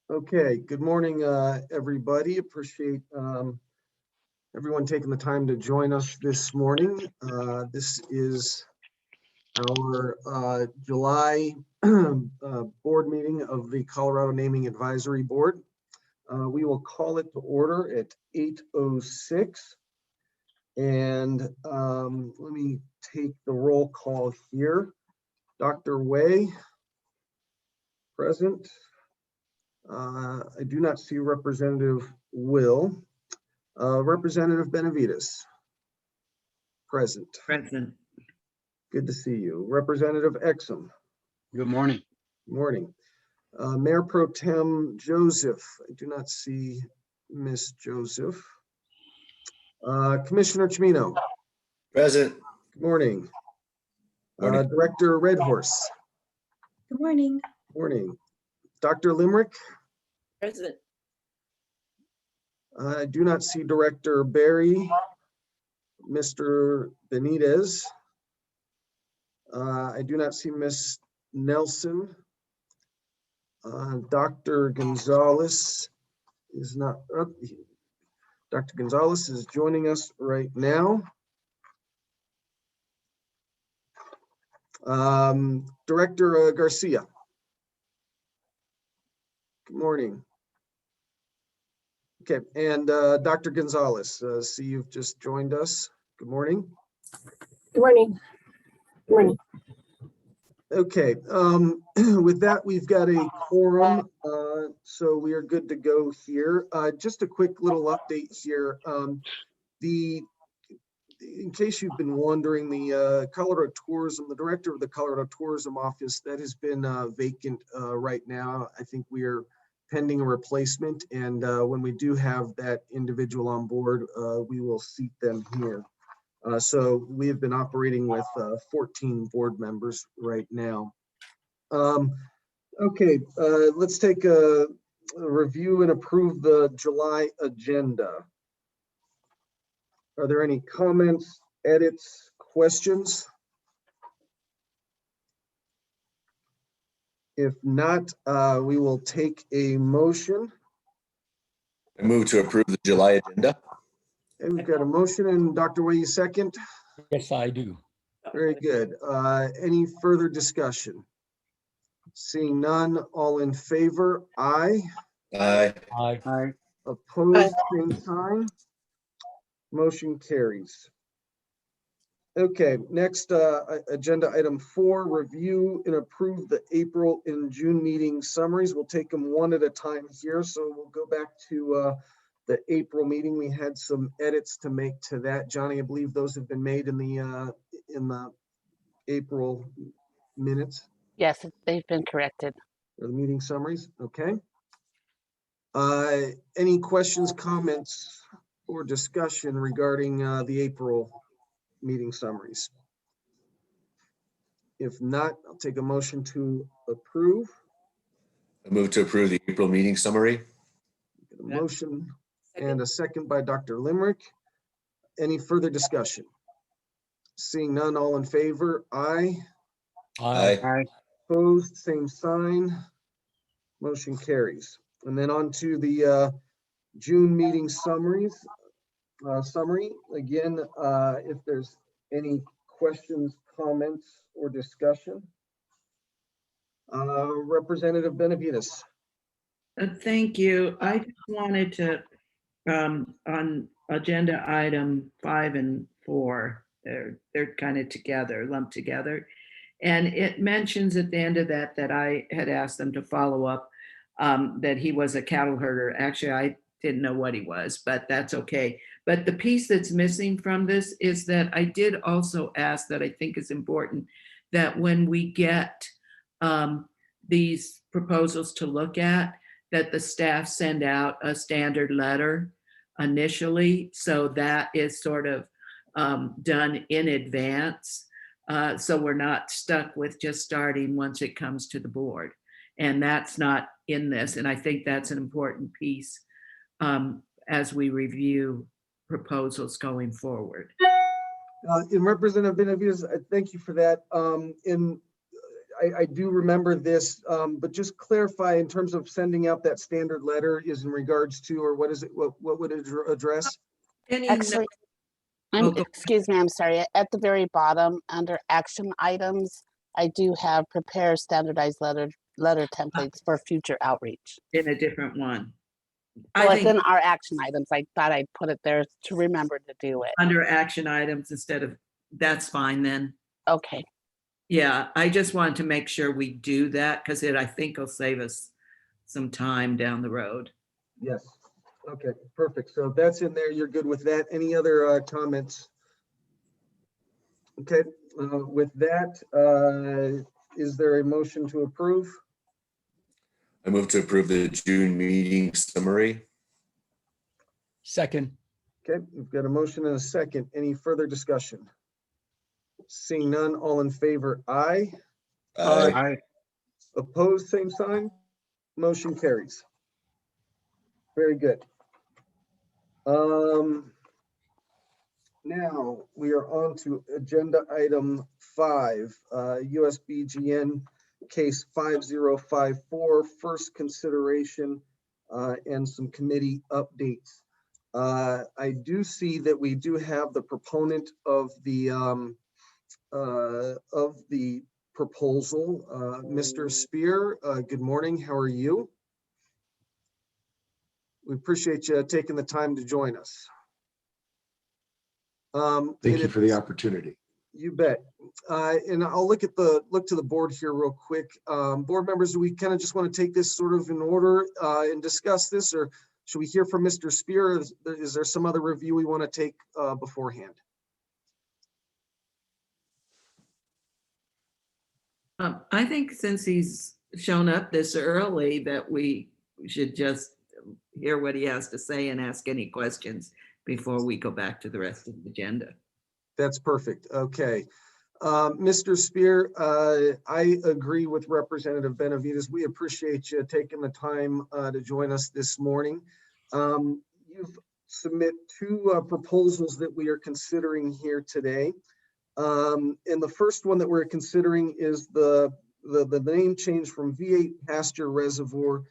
Okay, good morning, everybody. Appreciate everyone taking the time to join us this morning. This is our July board meeting of the Colorado Naming Advisory Board. We will call it to order at 8:06. And let me take the roll call here. Dr. Way, present. I do not see Representative Will. Representative Benavides, present. Present. Good to see you. Representative Exum. Good morning. Morning. Mayor Pro Tem Joseph. I do not see Miss Joseph. Commissioner Chimino. Present. Good morning. Morning. Director Redhorse. Good morning. Morning. Dr. Limerick. Present. I do not see Director Barry. Mr. Benitez. I do not see Miss Nelson. Dr. Gonzalez is not up. Dr. Gonzalez is joining us right now. Director Garcia. Good morning. Okay, and Dr. Gonzalez, see you've just joined us. Good morning. Good morning. Good morning. Okay, with that, we've got a quorum, so we are good to go here. Just a quick little update here. In case you've been wondering, the Colorado Tourism, the director of the Colorado Tourism Office, that has been vacant right now. I think we are pending a replacement, and when we do have that individual on board, we will seat them here. So we have been operating with 14 board members right now. Okay, let's take a review and approve the July agenda. Are there any comments, edits, questions? If not, we will take a motion. I move to approve the July agenda. And we've got a motion, and Dr. Way, you second? Yes, I do. Very good. Any further discussion? Seeing none, all in favor, aye. Aye. Aye. Opposed, same sign. Motion carries. Okay, next agenda item 4, review and approve the April and June meeting summaries. We'll take them one at a time here. So we'll go back to the April meeting. We had some edits to make to that. Johnny, I believe those have been made in the April minutes. Yes, they've been corrected. Or the meeting summaries, okay. Any questions, comments, or discussion regarding the April meeting summaries? If not, I'll take a motion to approve. I move to approve the April meeting summary. Get a motion and a second by Dr. Limerick. Any further discussion? Seeing none, all in favor, aye. Aye. Opposed, same sign. Motion carries. And then on to the June meeting summaries. Summary, again, if there's any questions, comments, or discussion. Representative Benavides. Thank you. I just wanted to, on agenda item 5 and 4, they're kind of together, lumped together. And it mentions at the end of that I had asked them to follow up that he was a cattle herder. Actually, I didn't know what he was, but that's okay. But the piece that's missing from this is that I did also ask, that I think is important, that when we get these proposals to look at, that the staff send out a standard letter initially. So that is sort of done in advance. So we're not stuck with just starting once it comes to the board. And that's not in this. And I think that's an important piece as we review proposals going forward. In Representative Benavides, thank you for that. I do remember this, but just clarify in terms of sending out that standard letter is in regards to, or what is it, what would it address? Any Actually, Oh, go- excuse me, I'm sorry. At the very bottom, under action items, I do have prepare standardized letter templates for future outreach. in a different one. Well, I it's think in our action items. I thought I'd put it there to remember to do it. under action items instead of, that's fine then. Okay. Yeah, I just wanted to make sure we do that because I think will save us some time down the road. Yes. Okay, perfect. So that's in there. You're good with that. Any other comments? Okay, with that, is there a motion to approve? I move to approve the June meeting summary. Second. Okay, we've got a motion and a second. Any further discussion? Seeing none, all in favor, aye. Aye. Opposed, same sign. Motion carries. Very good. Now we are on to agenda item 5, USBGN case 5054, first consideration and some committee updates. I do see that we do have the proponent of the proposal, Mr. Spear. Good morning. How are you? We appreciate you taking the time to join us. Thank you for the opportunity. You bet. And I'll look to the board here real quick. Board members, do we kind of just want to take this sort of in order and discuss this, or should we hear from Mr. Spear? Is there some other review we want to take beforehand? I think since he's shown up this early that we should just hear what he has to say and ask any questions before we go back to the rest of the agenda. That's perfect. Okay. Mr. Spear, I agree with Representative Benavides. We appreciate you taking the time to join us this morning. You've submit 2 proposals that we are considering here today. And the first one that we're considering is the name change from V8 Pasture Reservoir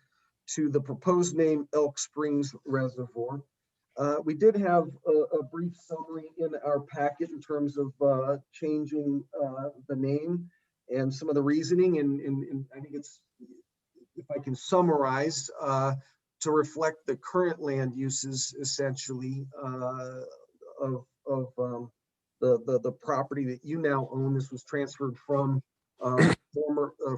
to the proposed name Elk Springs Reservoir. We did have a brief summary in our packet in terms of changing the name and some of the reasoning, and I think it's, if I can summarize, to reflect the current land uses essentially of the property that you now own. This was transferred from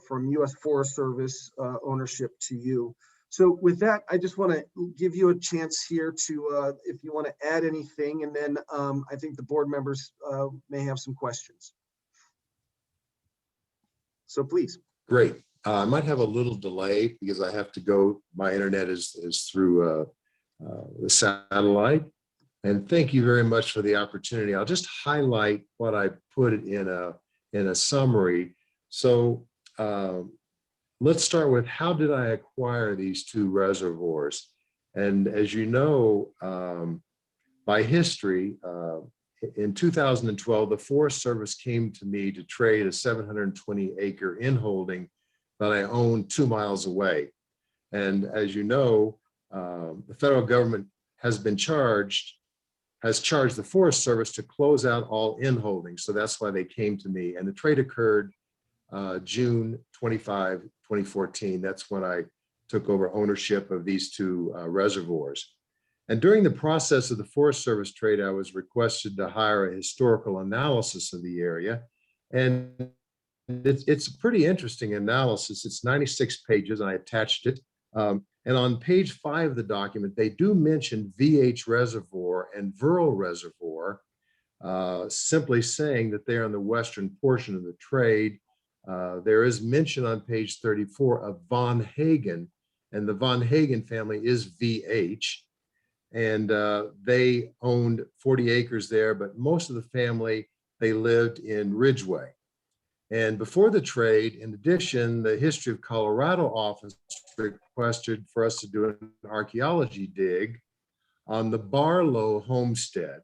from U.S. Forest Service ownership to you. So with that, I just want to give you a chance here to, if you want to add anything, and then I think the board members may have some questions. So please. Great. I might have a little delay because I have to go. My internet is through the satellite. And thank you very much for the opportunity. I'll just highlight what I put in a summary. So let's start with, how did I acquire these 2 reservoirs? And as you know, by history, in 2012, the Forest Service came to me to trade a 720-acre inholding that I own 2 miles away. And as you know, the federal government has charged the Forest Service to close out all inholdings. So that's why they came to me. And the trade occurred June 25, 2014. That's when I took over ownership of these 2 reservoirs. And during the process of the Forest Service trade, I was requested to hire a historical analysis of the area. And it's a pretty interesting analysis. It's 96 pages, and I attached it. And on page 5 of the document, they do mention VH Reservoir and Viral Reservoir, simply saying that they're on the western portion of the trade. There is mention on page 34 of Von Hagen, and the Von Hagen family is VH. And they owned 40 acres there, but most of the family, they lived in Ridgeway. And before the trade, in addition, the History of Colorado office requested for us to do an archaeology dig on the Barlow homestead.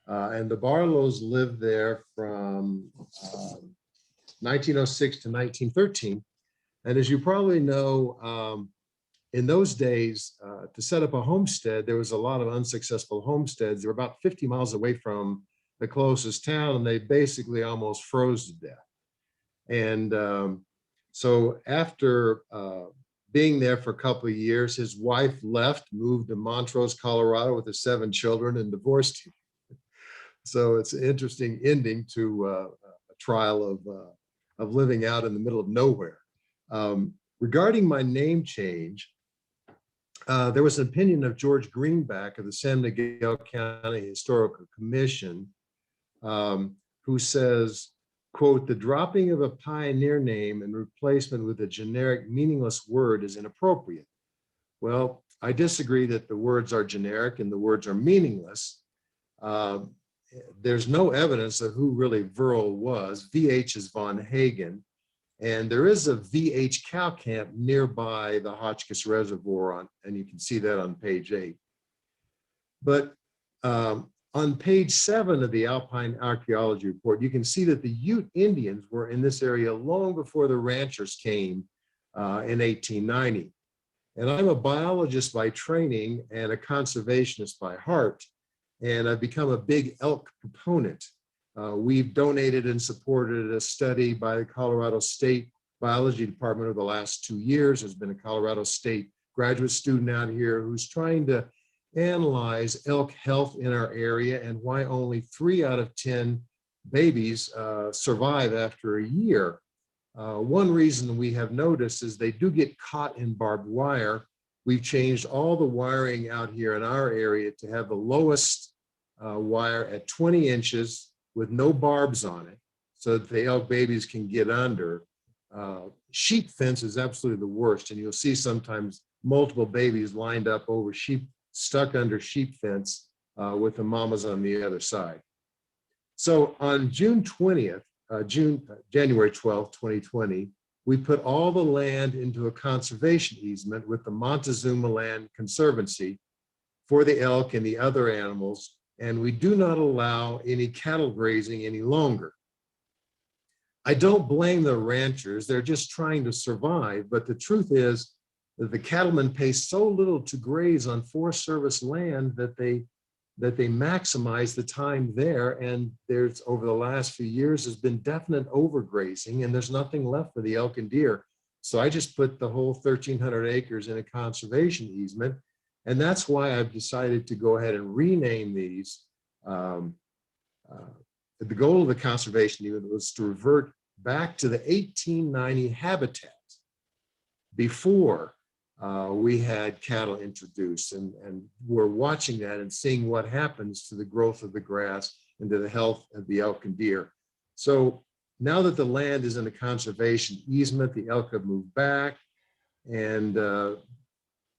And the Barlows lived there from 1906 to 1913. And as you probably know, in those days, to set up a homestead, there was a lot of unsuccessful homesteads. They were about 50 miles away from the closest town, and they basically almost froze to death. And so after being there for a couple of years, his wife left, moved to Montrose, Colorado with his 7 children and divorced him. So it's an interesting ending to a trial of living out in the middle of nowhere. Regarding my name change, there was an opinion of George Greenback of the San Miguel County Historical Commission, who says, quote, "The dropping of a pioneer name and replacement with a generic meaningless word is inappropriate." Well, I disagree that the words are generic and the words are meaningless. There's no evidence of who really Verl was. VH is Von Hagen. And there is a VH cow camp nearby the Hotchkiss Reservoir, and you can see that on page 8. But on page 7 of the Alpine Archaeology Report, you can see that the Ute Indians were in this area long before the ranchers came in 1890. And I'm a biologist by training and a conservationist by heart, and I've become a big elk proponent. We've donated and supported a study by the Colorado State Biology Department over the last 2 years. There's been a Colorado State graduate student out here who's trying to analyze elk health in our area and why only 3 out of 10 babies survive after a year. One reason we have noticed is they do get caught in barbed wire. We've changed all the wiring out here in our area to have the lowest wire at 20 inches with no barbs on it, so that the elk babies can get under. Sheep fence is absolutely the worst, and you'll see sometimes multiple babies lined up over sheep, stuck under sheep fence with the mamas on the other side. So on January 12th, 2020, we put all the land into a conservation easement with the Montezuma Land Conservancy for the elk and the other animals, and we do not allow any cattle grazing any longer. I don't blame the ranchers, they're just trying to survive, but the truth is that the cattlemen pay so little to graze on Forest Service land that they maximize the time there, and there's, over the last few years, has been definite overgrazing, and there's nothing left for the elk and deer. So I just put the whole 1,300 acres in a conservation easement, and that's why I've decided to go ahead and rename these. The goal of the conservation easement was to revert back to the 1890 habitat before we had cattle introduced, and we're watching that and seeing what happens to the growth of the grass and to the health of the elk and deer. So now that the land is in a conservation easement, the elk have moved back, and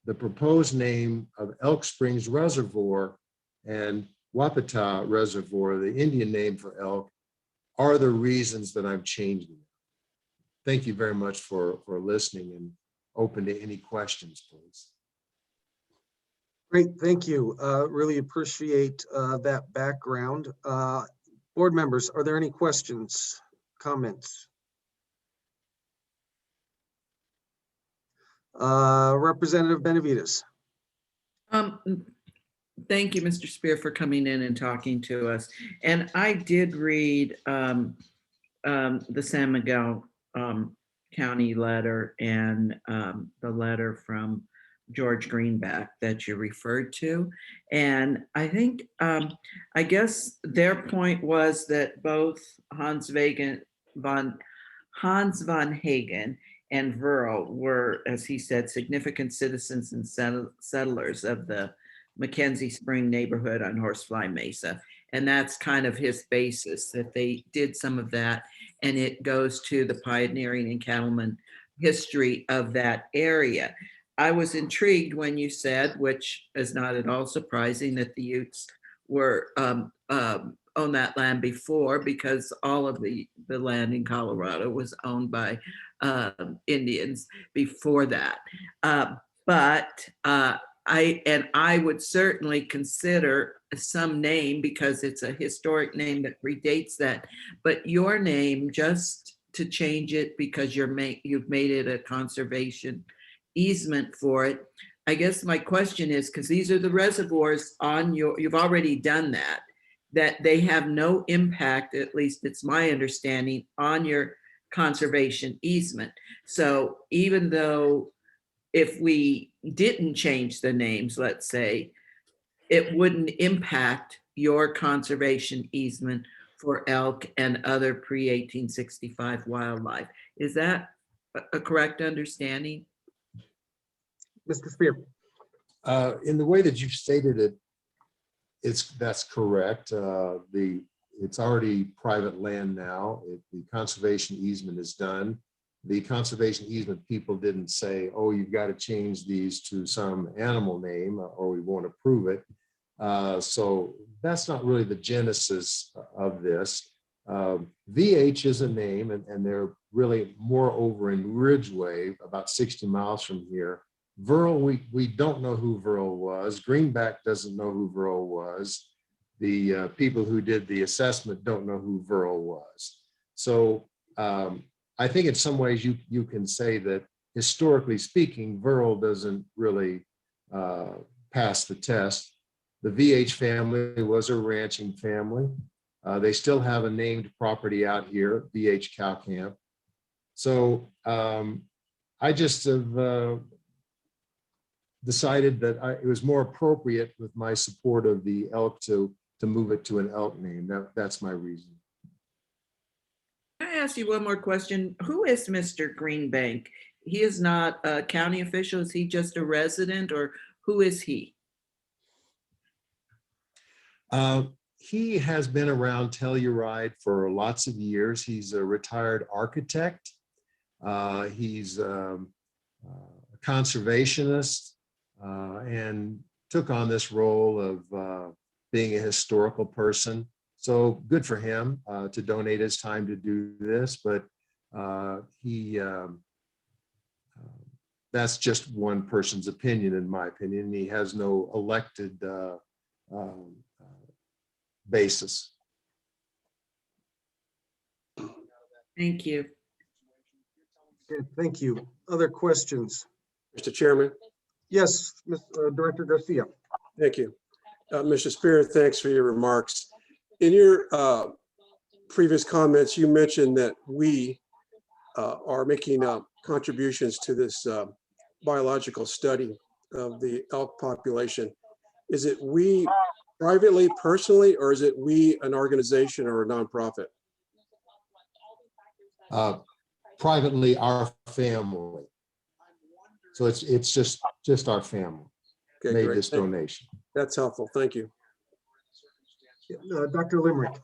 the proposed name of Elk Springs Reservoir and Wapata Reservoir, the Indian name for elk, are the reasons that I'm changing it. Thank you very much for listening, and open to any questions, please. Great, thank you. Really appreciate that background. Board members, are there any questions, comments? Representative Benavides. Thank you, Mr. Spear, for coming in and talking to us. And I did read the San Miguel County letter and the letter from George Greenback that you referred to. And I think, I guess their point was that both Hans von Hagen and Verl were, as he said, significant citizens and settlers of the Mackenzie Spring neighborhood on Horsefly Mesa. And that's kind of his basis, that they did some of that. And it goes to the pioneering and cattleman history of that area. I was intrigued when you said, which is not at all surprising, that the Utes were on that land before, because all of the land in Colorado was owned by Indians before that. But I would certainly consider some name, because it's a historic name that predates that. But your name just to change it because you've made it a conservation easement for it. I guess my question is, because these are the reservoirs on you've already done that they have no impact, at least it's my understanding, on your conservation easement. So even though if we didn't change the names, let's say, it wouldn't impact your conservation easement for elk and other pre-1865 wildlife. Is that a correct understanding? Mr. Spear. In the way that you've stated it, that's correct. It's already private land now. The conservation easement is done. The conservation easement people didn't say, oh, you've got to change these to some animal name or we won't approve it. So that's not really the genesis of this. VH is a name, and they're really more over in Ridgeway, about 60 miles from here. Verl, we don't know who Verl was. Greenback doesn't know who Verl was. The people who did the assessment don't know who Verl was. So I think in some ways you can say that historically speaking, Verl doesn't really pass the test. The VH family was a ranching family. They still have a named property out here, VH Cow Camp. So I just have decided that it was more appropriate with my support of the elk to move it to an elk name. That's my reason. Can I ask you one more question? Who is Mr. Greenbank? He is not a county official. Is he just a resident, or who is he? He has been around Telluride for lots of years. He's a retired architect. He's a conservationist and took on this role of being a historical person. So good for him to donate his time to do this, but that's just one person's opinion, in my opinion. He has no elected basis. Thank you. Okay, thank you. Other questions? Mr. Chairman, Yes, Director Garcia. thank you. Mr. Spear, thanks for your remarks. In your previous comments, you mentioned that we are making contributions to this biological study of the elk population. Is it we privately, personally, or is it we, an organization or a nonprofit? Privately, our family. So it's just our family Okay, made great. this donation. That's helpful. Thank you. Dr. Limerick.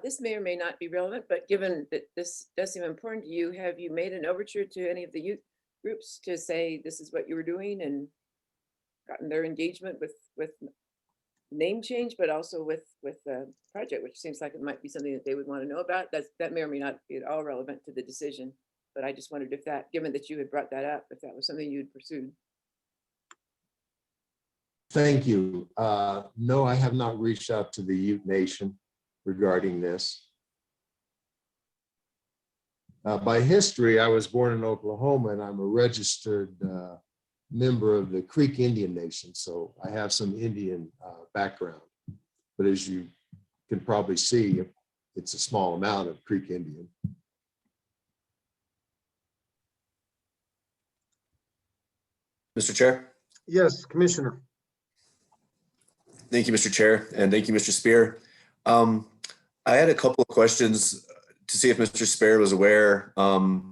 This may or may not be relevant, but given that this does seem important to you, have you made an overture to any of the youth groups to say this is what you were doing and gotten their engagement with name change, but also with the project, which seems like it might be something that they would want to know about? That may or may not be at all relevant to the decision, but I just wondered if that, given that you had brought that up, if that was something you'd pursued. Thank you. No, I have not reached out to the Ute Nation regarding this. By history, I was born in Oklahoma and I'm a registered member of the Creek Indian Nation. So I have some Indian background, but as you can probably see, it's a small amount of Creek Indian. Mr. Chair. Yes, Commissioner. Thank you, Mr. Chair, and thank you, Mr. Spear. I had a couple of questions to see if Mr. Spear was aware of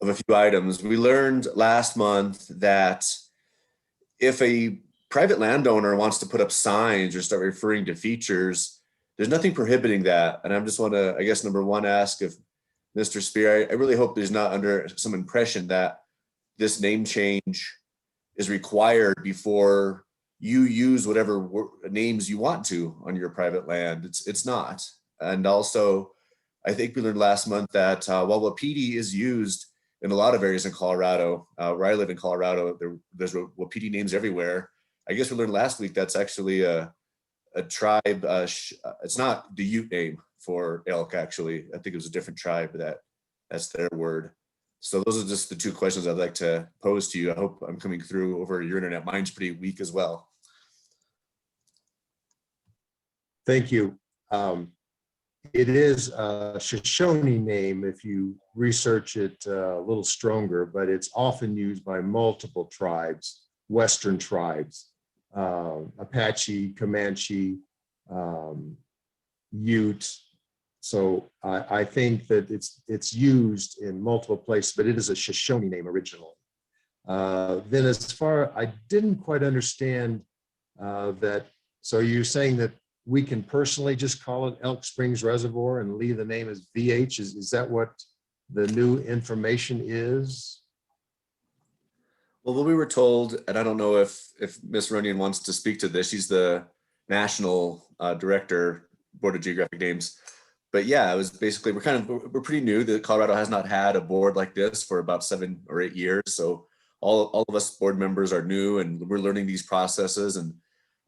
a few items. We learned last month that if a private landowner wants to put up signs or start referring to features, there's nothing prohibiting that. And I just want to, I guess, number one, ask if Mr. Spear, I really hope there's not under some impression that this name change is required before you use whatever names you want to on your private land. It's not. And also, I think we learned last month that while Wapiti is used in a lot of areas in Colorado, where I live in Colorado, there's Wapiti names everywhere. I guess we learned last week that's actually a tribe. It's not the Ute name for elk, actually. I think it was a different tribe that That's their word. So those are just the two questions I'd like to pose to you. I hope I'm coming through over your internet. Mine's pretty weak as well. Thank you. It is a Shoshone name if you research it a little stronger, but it's often used by multiple tribes, Western tribes, Apache, Comanche, Ute. So I think that it's used in multiple places, but it is a Shoshone name originally. Then as far, I didn't quite understand that. So you're saying that we can personally just call it Elk Springs Reservoir and leave the name as VH? Is that what the new information is? Well, what we were told, and I don't know if Ms. Runyon wants to speak to this, she's the national director, Board of Geographic Names. But yeah, it was basically, we're pretty new. That Colorado has not had a board like this for about 7 or 8 years. So all of us board members are new and we're learning these processes, and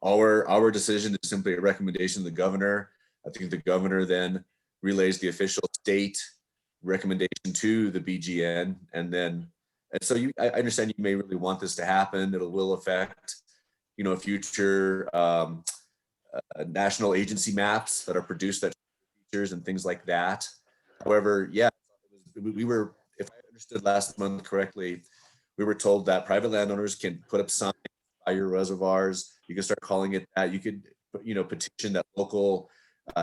our decision is simply a recommendation of the governor. I think the governor then relays the official state recommendation to the BGN, and so I understand you may really want this to happen. It will affect, future national agency maps that are produced, that features and things like that. However, yeah, we were, if I understood last month correctly, we were told that private landowners can put up signs by your reservoirs. You can start calling it that. You could, petition that local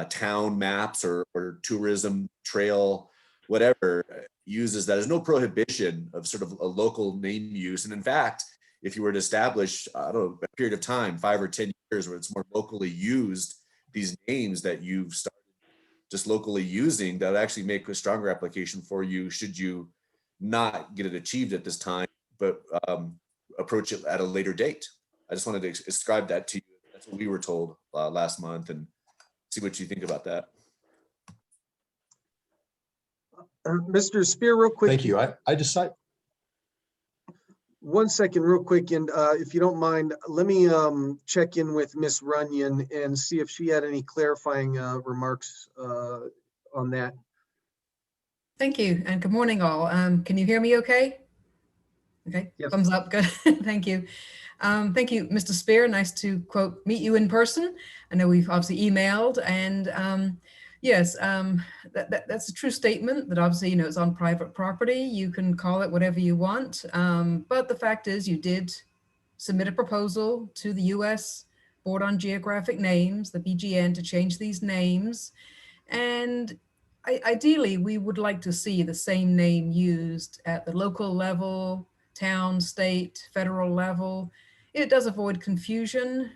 town maps or tourism trail, whatever, uses that. There's no prohibition of sort of a local name use. And in fact, if you were to establish, I don't know, a period of time, 5 or 10 years, where it's more locally used, these names that you've started just locally using, that actually make a stronger application for you should you not get it achieved at this time, but approach it at a later date. I just wanted to describe that to you. That's what we were told last month, and see what you think about that. Mr. Spear, real quick. Thank you. I decided. 1 second, real quick, and if you don't mind, let me check in with Miss Runyon and see if she had any clarifying remarks on that. Thank you, and good morning, all. Can you hear me okay? Okay, Yes. Thumbs up, good, thank you. Thank you, Mr. Spear, nice to, quote, meet you in person. I know we've obviously emailed, and yes, that's a true statement that obviously, it's on private property. You can call it whatever you want, but the fact is you did submit a proposal to the US Board on Geographic Names, the BGN, to change these names. And ideally, we would like to see the same name used at the local level, town, state, federal level. It does avoid confusion.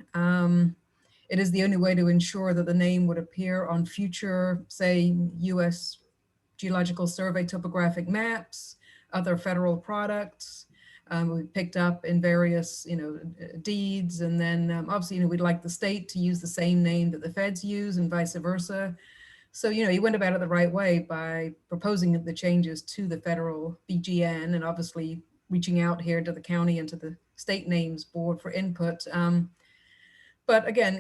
It is the only way to ensure that the name would appear on future, say, US Geological Survey topographic maps, other federal products. We picked up in various, deeds, and then obviously, we'd like the state to use the same name that the feds use, and vice versa. So, he went about it the right way by proposing the changes to the federal BGN, and obviously reaching out here to the county and to the state names board for input. But again,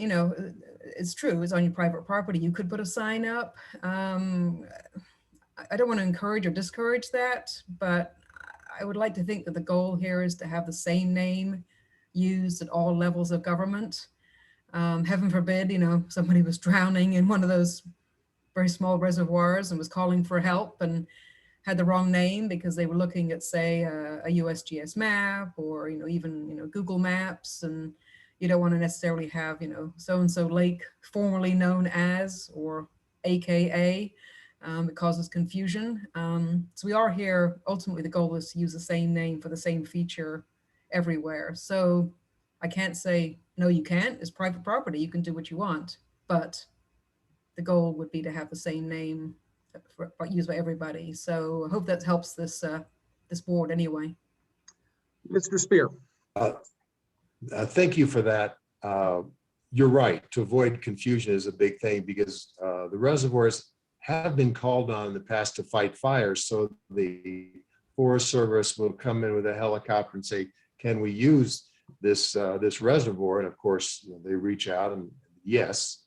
it's true, it's on your private property. You could put a sign up. I don't want to encourage or discourage that, but I would like to think that the goal here is to have the same name used at all levels of government. Heaven forbid, somebody was drowning in one of those very small reservoirs and was calling for help and had the wrong name because they were looking at, say, a USGS map or, even, Google Maps. And you don't want to necessarily have, so-and-so lake formerly known as, or AKA. It causes confusion. So we are here, ultimately the goal is to use the same name for the same feature everywhere. So I can't say, no, you can't, it's private property, you can do what you want, but the goal would be to have the same name used by everybody. So I hope that helps this this board anyway. Mr. Spear. Thank you for that. You're right. To avoid confusion is a big thing because the reservoirs have been called on in the past to fight fires. So the Forest Service will come in with a helicopter and say, can we use this reservoir? And of course, they reach out and yes,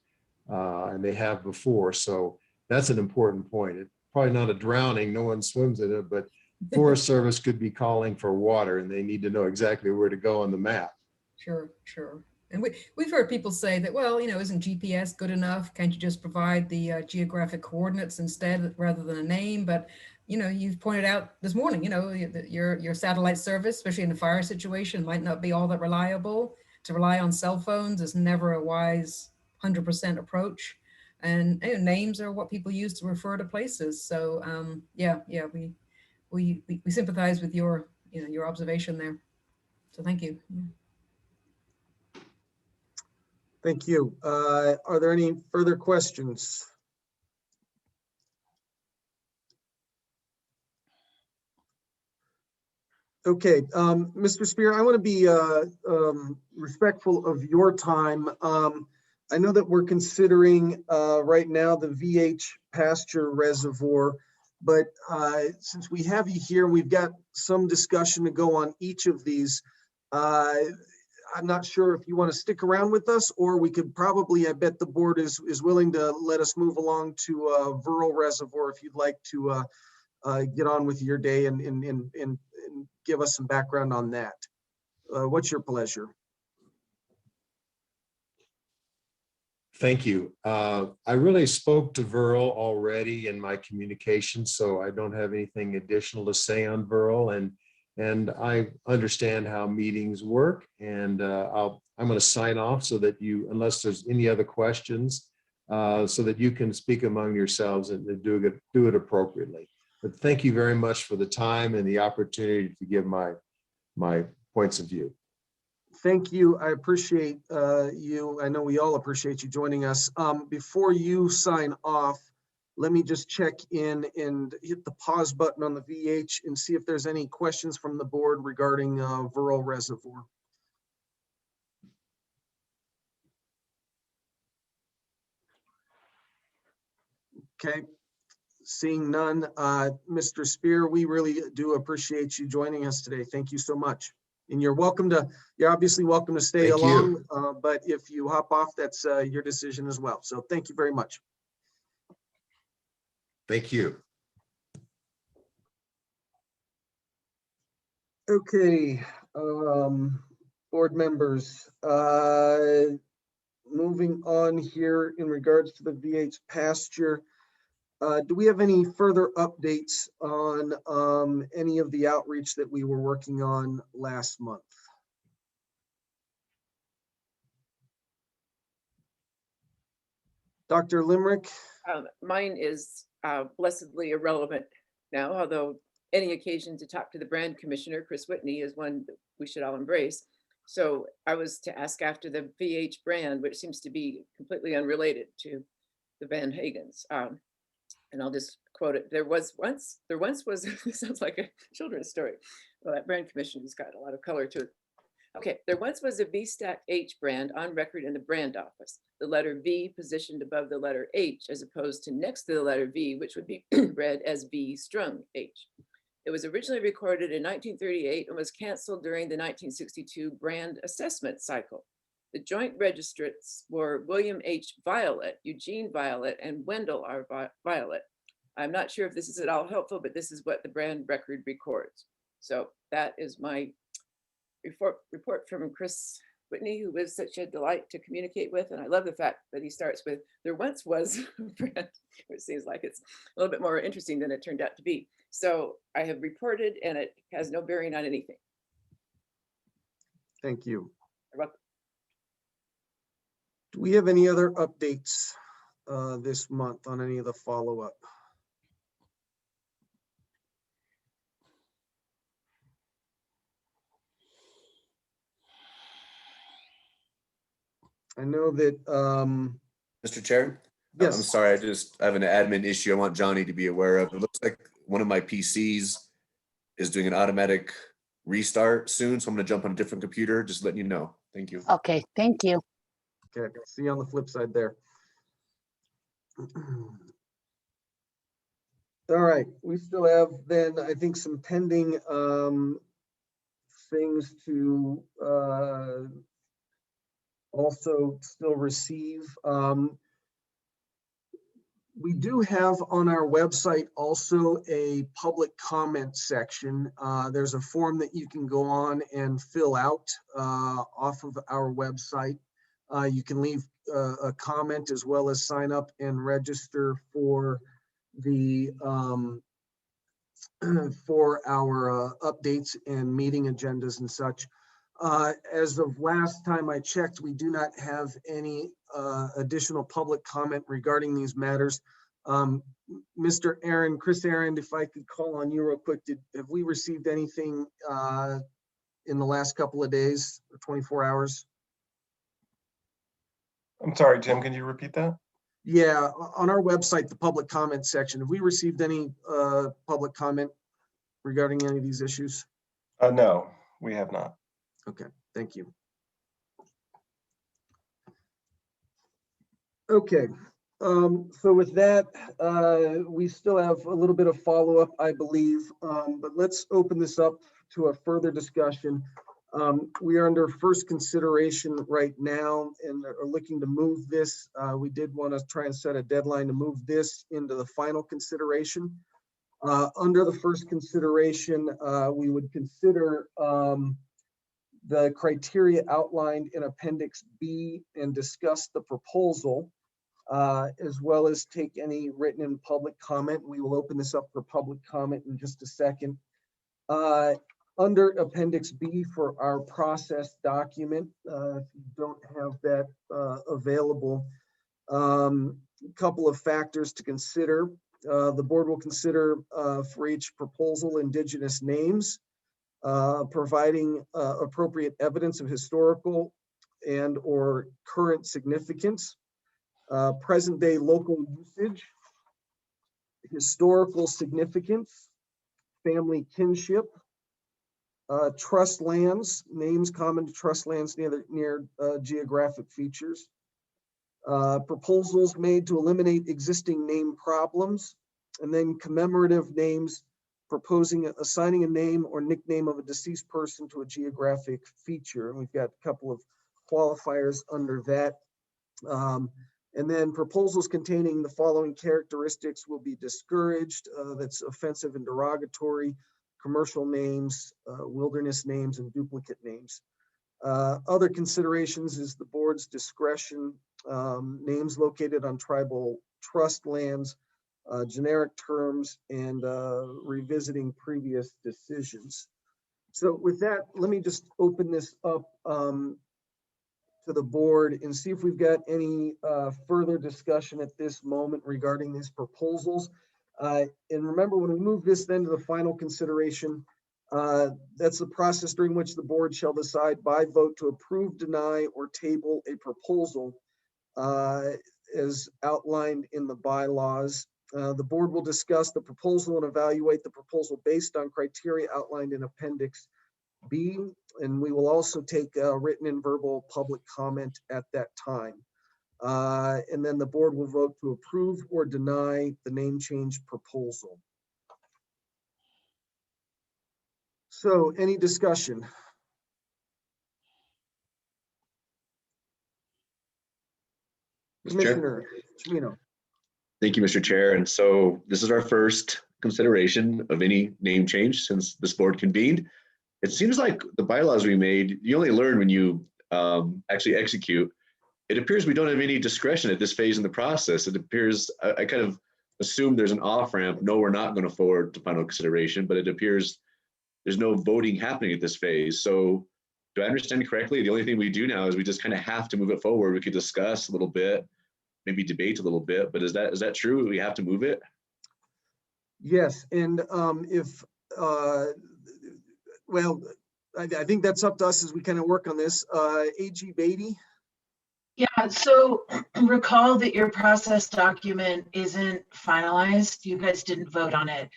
and they have before. So that's an important point. probably not a drowning, no one swims in it, but Forest Service could be calling for water and they need to know exactly where to go on the map. Sure, sure. And we've heard people say that, well, isn't GPS good enough? Can't you just provide the geographic coordinates instead rather than a name? But, you've pointed out this morning, your satellite service, especially in a fire situation, might not be all that reliable. To rely on cell phones is never a wise 100% approach. And names are what people use to refer to places. So yeah, we sympathize with your observation there. So thank you. Yeah. Thank you. Are there any further questions? Okay, Mr. Spear, I want to be respectful of your time. I know that we're considering right now the VH pasture reservoir, but since we have you here, we've got some discussion to go on each of these. I'm not sure if you want to stick around with us, or we could probably, I bet the board is willing to let us move along to Viral Reservoir if you'd like to get on with your day and give us some background on that. What's your pleasure? Thank you. I really spoke to Viral already in my communication, so I don't have anything additional to say on Viral, and I understand how meetings work, and I'm going to sign off so that you, unless there's any other questions, so that you can speak among yourselves and do it appropriately. But thank you very much for the time and the opportunity to give my points of view. Thank you. I appreciate you. I know we all appreciate you joining us. Before you sign off, let me just check in and hit the pause button on the VH and see if there's any questions from the board regarding Viral Reservoir. Okay, seeing none. Mr. Spear, we really do appreciate you joining us today. Thank you so much. And you're obviously welcome to stay Thank along, but if you hop off, that's your decision as well. So thank you very much. Thank you. Okay, board members, moving on here in regards to the VH pasture. Do we have any further updates on any of the outreach that we were working on last month? Dr. Limerick? Mine is blessedly irrelevant now, although any occasion to talk to the brand commissioner, Chris Whitney, is one that we should all embrace. So I was to ask after the VH brand, which seems to be completely unrelated to the Van Hagens. And I'll just quote it. There once was, it sounds like a children's story. Well, that brand commissioner's got a lot of color to it. Okay, there once was a V-Stack H brand on record in the brand office. The letter V positioned above the letter H as opposed to next to the letter V, which would be read as V strung H. It was originally recorded in 1938 and was canceled during the 1962 brand assessment cycle. The joint registrants were William H. Violet, Eugene Violet, and Wendell R. Violet. I'm not sure if this is at all helpful, but this is what the brand record records. So that is my report from Chris Whitney, who was such a delight to communicate with. And I love the fact that he starts with, there once was a brand, which seems like it's a little bit more interesting than it turned out to be. So I have reported, and it has no bearing on anything. Thank you. You're welcome. Do we have any other updates this month on any of the follow-up? I know that, Mr. Chair? yes. I'm sorry, I have an admin issue I want Johnny to be aware of. It looks like one of my PCs is doing an automatic restart soon, so I'm gonna jump on a different computer, just letting you know. Thank you. Okay, thank you. Okay, see you on the flip side there. All right, we still have then, I think, some pending things to also still receive. We do have on our website also a public comment section. There's a form that you can go on and fill out off of our website. You can leave a comment as well as sign up and register for the for our updates and meeting agendas and such. As of last time I checked, we do not have any additional public comment regarding these matters. Mr. Aaron, Chris Aaron, if I could call on you real quick, have we received anything in the last couple of days or 24 hours? I'm sorry, Jim, can you repeat that? Yeah, on our website, the public comment section, have we received any public comment regarding any of these issues? No, we have not. Okay, thank you. Okay, so with that, we still have a little bit of follow-up, I believe, but let's open this up to a further discussion. We are under first consideration right now and are looking to move this. We did want to try and set a deadline to move this into the final consideration. Under the first consideration, we would consider the criteria outlined in Appendix B and discuss the proposal, as well as take any written and public comment. We will open this up for public comment in just a second. Under Appendix B for our process document, if you don't have that available, a couple of factors to consider. The board will consider for each proposal indigenous names, providing appropriate evidence of historical and or current significance, present day local usage, historical significance, family kinship, trust lands, names common to trust lands near geographic features, proposals made to eliminate existing name problems, and then commemorative names proposing assigning a name or nickname of a deceased person to a geographic feature. And we've got a couple of qualifiers under that. And then proposals containing the following characteristics will be discouraged. That's offensive and derogatory, commercial names, wilderness names, and duplicate names. Other considerations is the board's discretion, names located on tribal trust lands, generic terms, and revisiting previous decisions. So with that, let me just open this up to the board and see if we've got any further discussion at this moment regarding these proposals. And remember, when we move this then to the final consideration, that's the process during which the board shall decide by vote to approve, deny, or table a proposal as outlined in the bylaws. The board will discuss the proposal and evaluate the proposal based on criteria outlined in Appendix B, and we will also take written and verbal public comment at that time. And then the board will vote to approve or deny the name change proposal. So any discussion? Commissioner Chimino. Thank you, Mr. Chair. And so this is our first consideration of any name change since this board convened. It seems like the bylaws we made, you only learn when you actually execute. It appears we don't have any discretion at this phase in the process. It appears, I kind of assume there's an off-ramp. No, we're not going to forward to final consideration, but it appears there's no voting happening at this phase. So do I understand correctly? The only thing we do now is we just kind of have to move it forward. We could discuss a little bit, maybe debate a little bit, but is that true? We have to move it? Yes, and well, I think that's up to us as we kind of work on this. AG Beatty. Yeah, so recall that your process document isn't finalized. You guys didn't vote on it.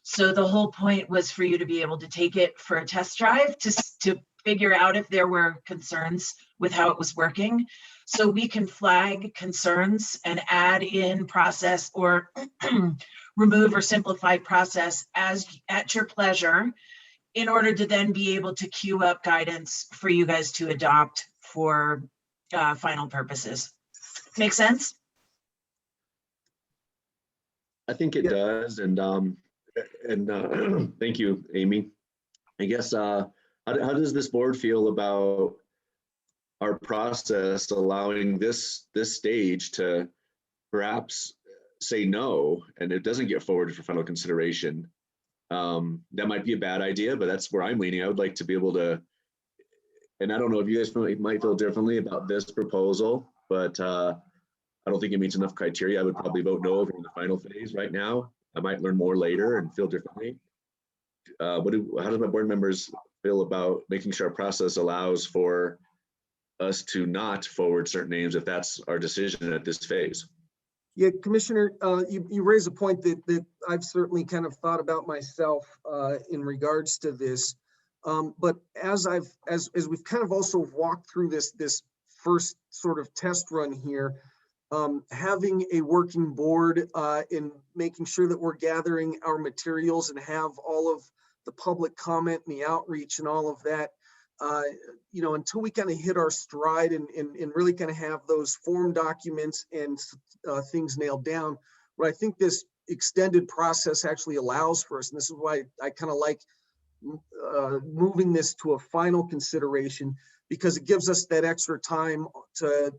So the whole point was for you to be able to take it for a test drive to figure out if there were concerns with how it was working. So we can flag concerns and add in process or remove or simplify process as at your pleasure in order to then be able to queue up guidance for you guys to adopt for final purposes. Make sense? I think it Yeah. does, and thank you, Amy. I guess how does this board feel about our process allowing this stage to perhaps say no, and it doesn't get forwarded for final consideration? That might be a bad idea, but that's where I'm leaning. I would like to be able to, and I don't know if you guys might feel differently about this proposal, but I don't think it meets enough criteria. I would probably vote no over in the final phase right now. I might learn more later and feel differently. How does my board members feel about making sure our process allows for us to not forward certain names if that's our decision at this phase? Yeah, Commissioner, you raise a point that I've certainly kind of thought about myself in regards to this. But as we've kind of also walked through this first sort of test run here, having a working board in making sure that we're gathering our materials and have all of the public comment and the outreach and all of that, until we kind of hit our stride and really kind of have those form documents and things nailed down, what I think this extended process actually allows for us, and this is why I kind of like moving this to a final consideration, because it gives us that extra time to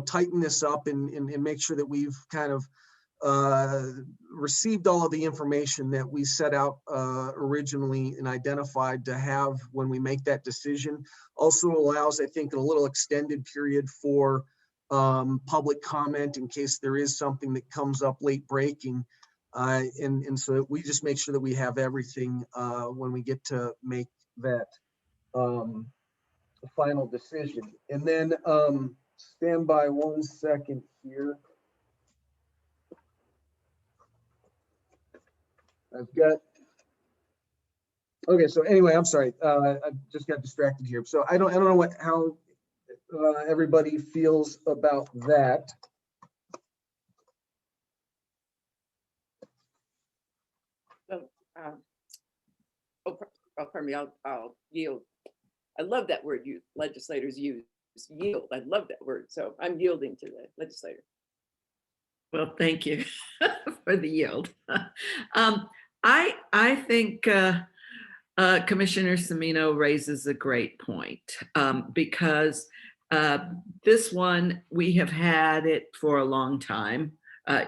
tighten this up and make sure that we've kind of received all of the information that we set out originally and identified to have when we make that decision. Also allows, I think, a little extended period for public comment in case there is something that comes up late breaking. And so we just make sure that we have everything when we get to make that final decision. And then stand by 1 second here. I've got, okay, so anyway, I'm sorry. I just got distracted here. So I don't know how everybody feels about that. So, pardon me, I'll yield. I love that word you legislators use, yield. I love that word. So I'm yielding to the legislator. Well, thank you for the yield. I think Commissioner Semino raises a great point because this one, we have had it for a long time.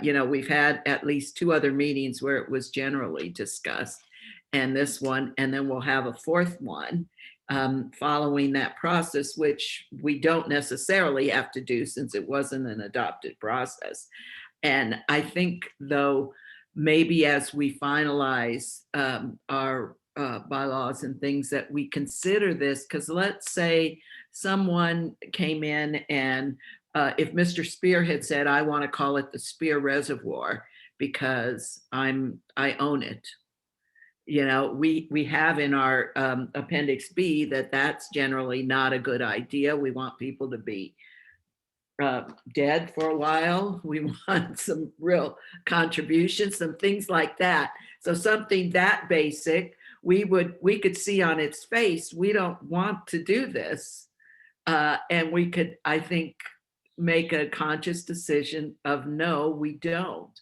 We've had at least 2 other meetings where it was generally discussed, and this one, and then we'll have a 4th one following that process, which we don't necessarily have to do since it wasn't an adopted process. And I think, though, maybe as we finalize our bylaws and things, that we consider this, because let's say someone came in and if Mr. Spear had said, I want to call it the Spear Reservoir because I own it. We have in our Appendix B that's generally not a good idea. We want people to be dead for a while. We want some real contributions, some things like that. So something that basic, we could see on its face, we don't want to do this. And we could, I think, make a conscious decision of no, we don't.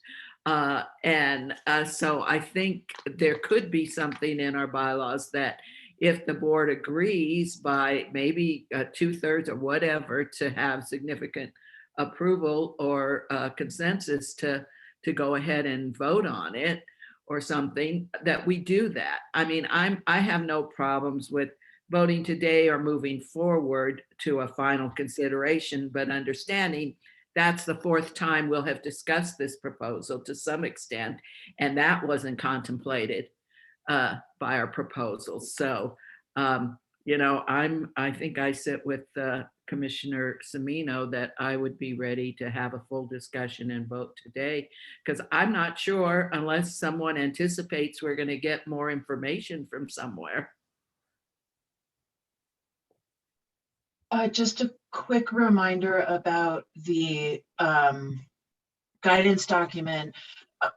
So I think there could be something in our bylaws that if the board agrees by maybe 2/3 or whatever to have significant approval or consensus to go ahead and vote on it or something, that we do that. I mean, I have no problems with voting today or moving forward to a final consideration, but understanding that's the 4th time we'll have discussed this proposal to some extent, and that wasn't contemplated by our proposals. So, I think I sit with Commissioner Semino that I would be ready to have a full discussion and vote today, because I'm not sure unless someone anticipates we're going to get more information from somewhere. Just a quick reminder about the guidance document.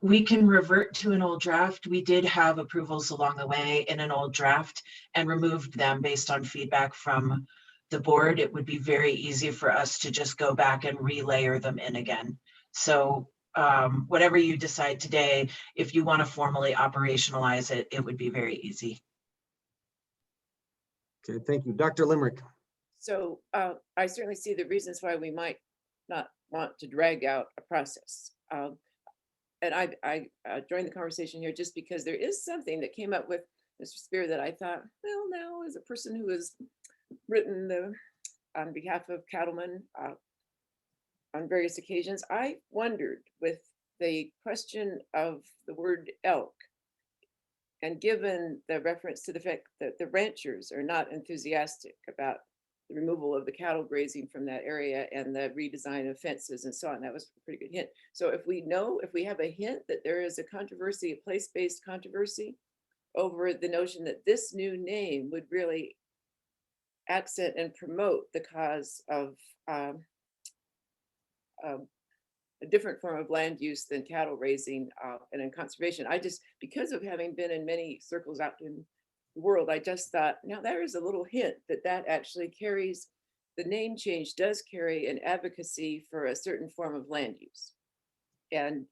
We can revert to an old draft. We did have approvals along the way in an old draft and removed them based on feedback from the board. It would be very easy for us to just go back and relayer them in again. So whatever you decide today, if you want to formally operationalize it, it would be very easy. Okay, thank you. Dr. Limerick. So I certainly see the reasons why we might not want to drag out a process. And I joined the conversation here just because there is something that came up with Mr. Spear that I thought, well, now as a person who has written on behalf of cattlemen on various occasions, I wondered with the question of the word elk, and given the reference to the fact that the ranchers are not enthusiastic about the removal of the cattle grazing from that area and the redesign of fences and so on, that was a pretty good hint. So if we have a hint that there is a controversy, a place-based controversy over the notion that this new name would really accent and promote the cause of a different form of land use than cattle raising and in conservation. I just, because of having been in many circles out in the world, I just thought, now there is a little hint that that actually carries, the name change does carry an advocacy for a certain form of land use. And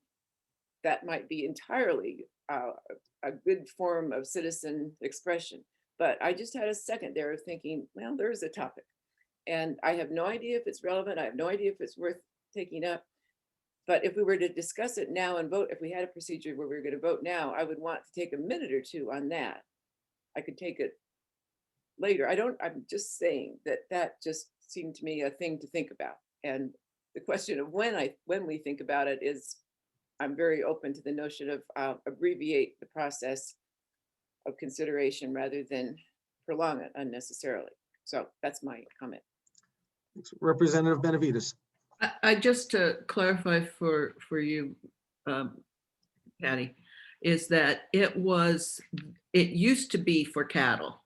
that might be entirely a good form of citizen expression. But I just had a second there of thinking, well, there's a topic. And I have no idea if it's relevant. I have no idea if it's worth taking up. But if we were to discuss it now and vote, if we had a procedure where we were going to vote now, I would want to take a minute or two on that. I could take it later. I'm just saying that that just seemed to me a thing to think about. And the question of when we think about it is, I'm very open to the notion of abbreviate the process of consideration rather than prolong it unnecessarily. So that's my comment. Representative Benavides. I just to clarify for you, Patty, is that it used to be for cattle.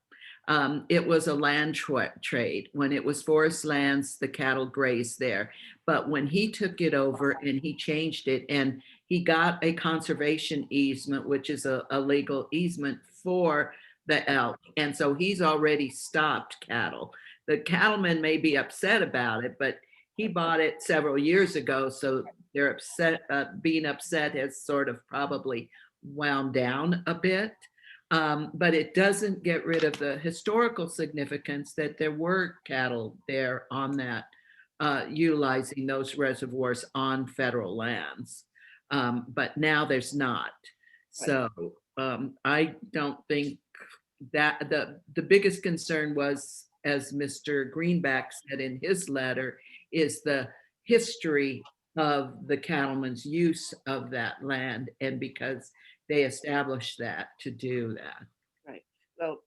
It was a land trade. When it was forest lands, the cattle grazed there. But when he took it over and he changed it and he got a conservation easement, which is a legal easement for the elk. And so he's already stopped cattle. The cattlemen may be upset about it, but he bought it several years ago. So they're upset, being upset has sort of probably wound down a bit. But it doesn't get rid of the historical significance that there were cattle there on that, utilizing those reservoirs on federal lands. But now there's not. So I don't think that the biggest concern was, as Mr. Greenback said in his letter, is the history of the cattlemen's use of that land, and because they established that to do that. Right. Well,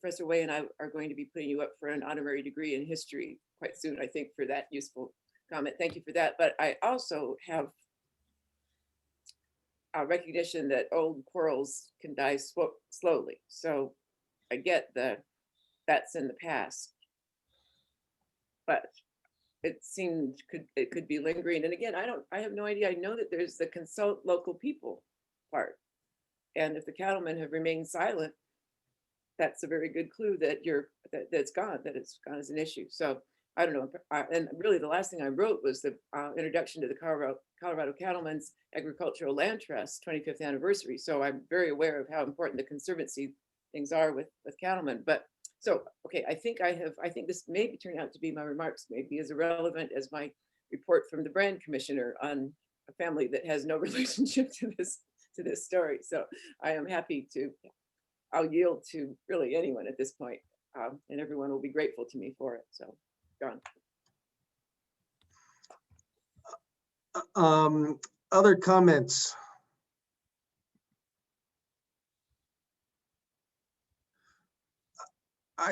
Professor Way and I are going to be putting you up for an honorary degree in history quite soon, I think, for that useful comment. Thank you for that. But I also have a recognition that old quarrels can die slowly. So I get that's in the past, but it seemed it could be lingering. And again, I have no idea. I know that there's the consult local people part. And if the cattlemen have remained silent, that's a very good clue that it's gone as an issue. So I don't know. And really the last thing I wrote was the introduction to the Colorado Cattlemen's Agricultural Land Trust 25th anniversary. So I'm very aware of how important the conservancy things are with cattlemen. But so, okay, I think this maybe turned out to be my remarks, maybe as irrelevant as my report from the brand commissioner on a family that has no relationship to this story. So I am happy I'll yield to really anyone at this point, and everyone will be grateful to me for it. So, John. Other comments?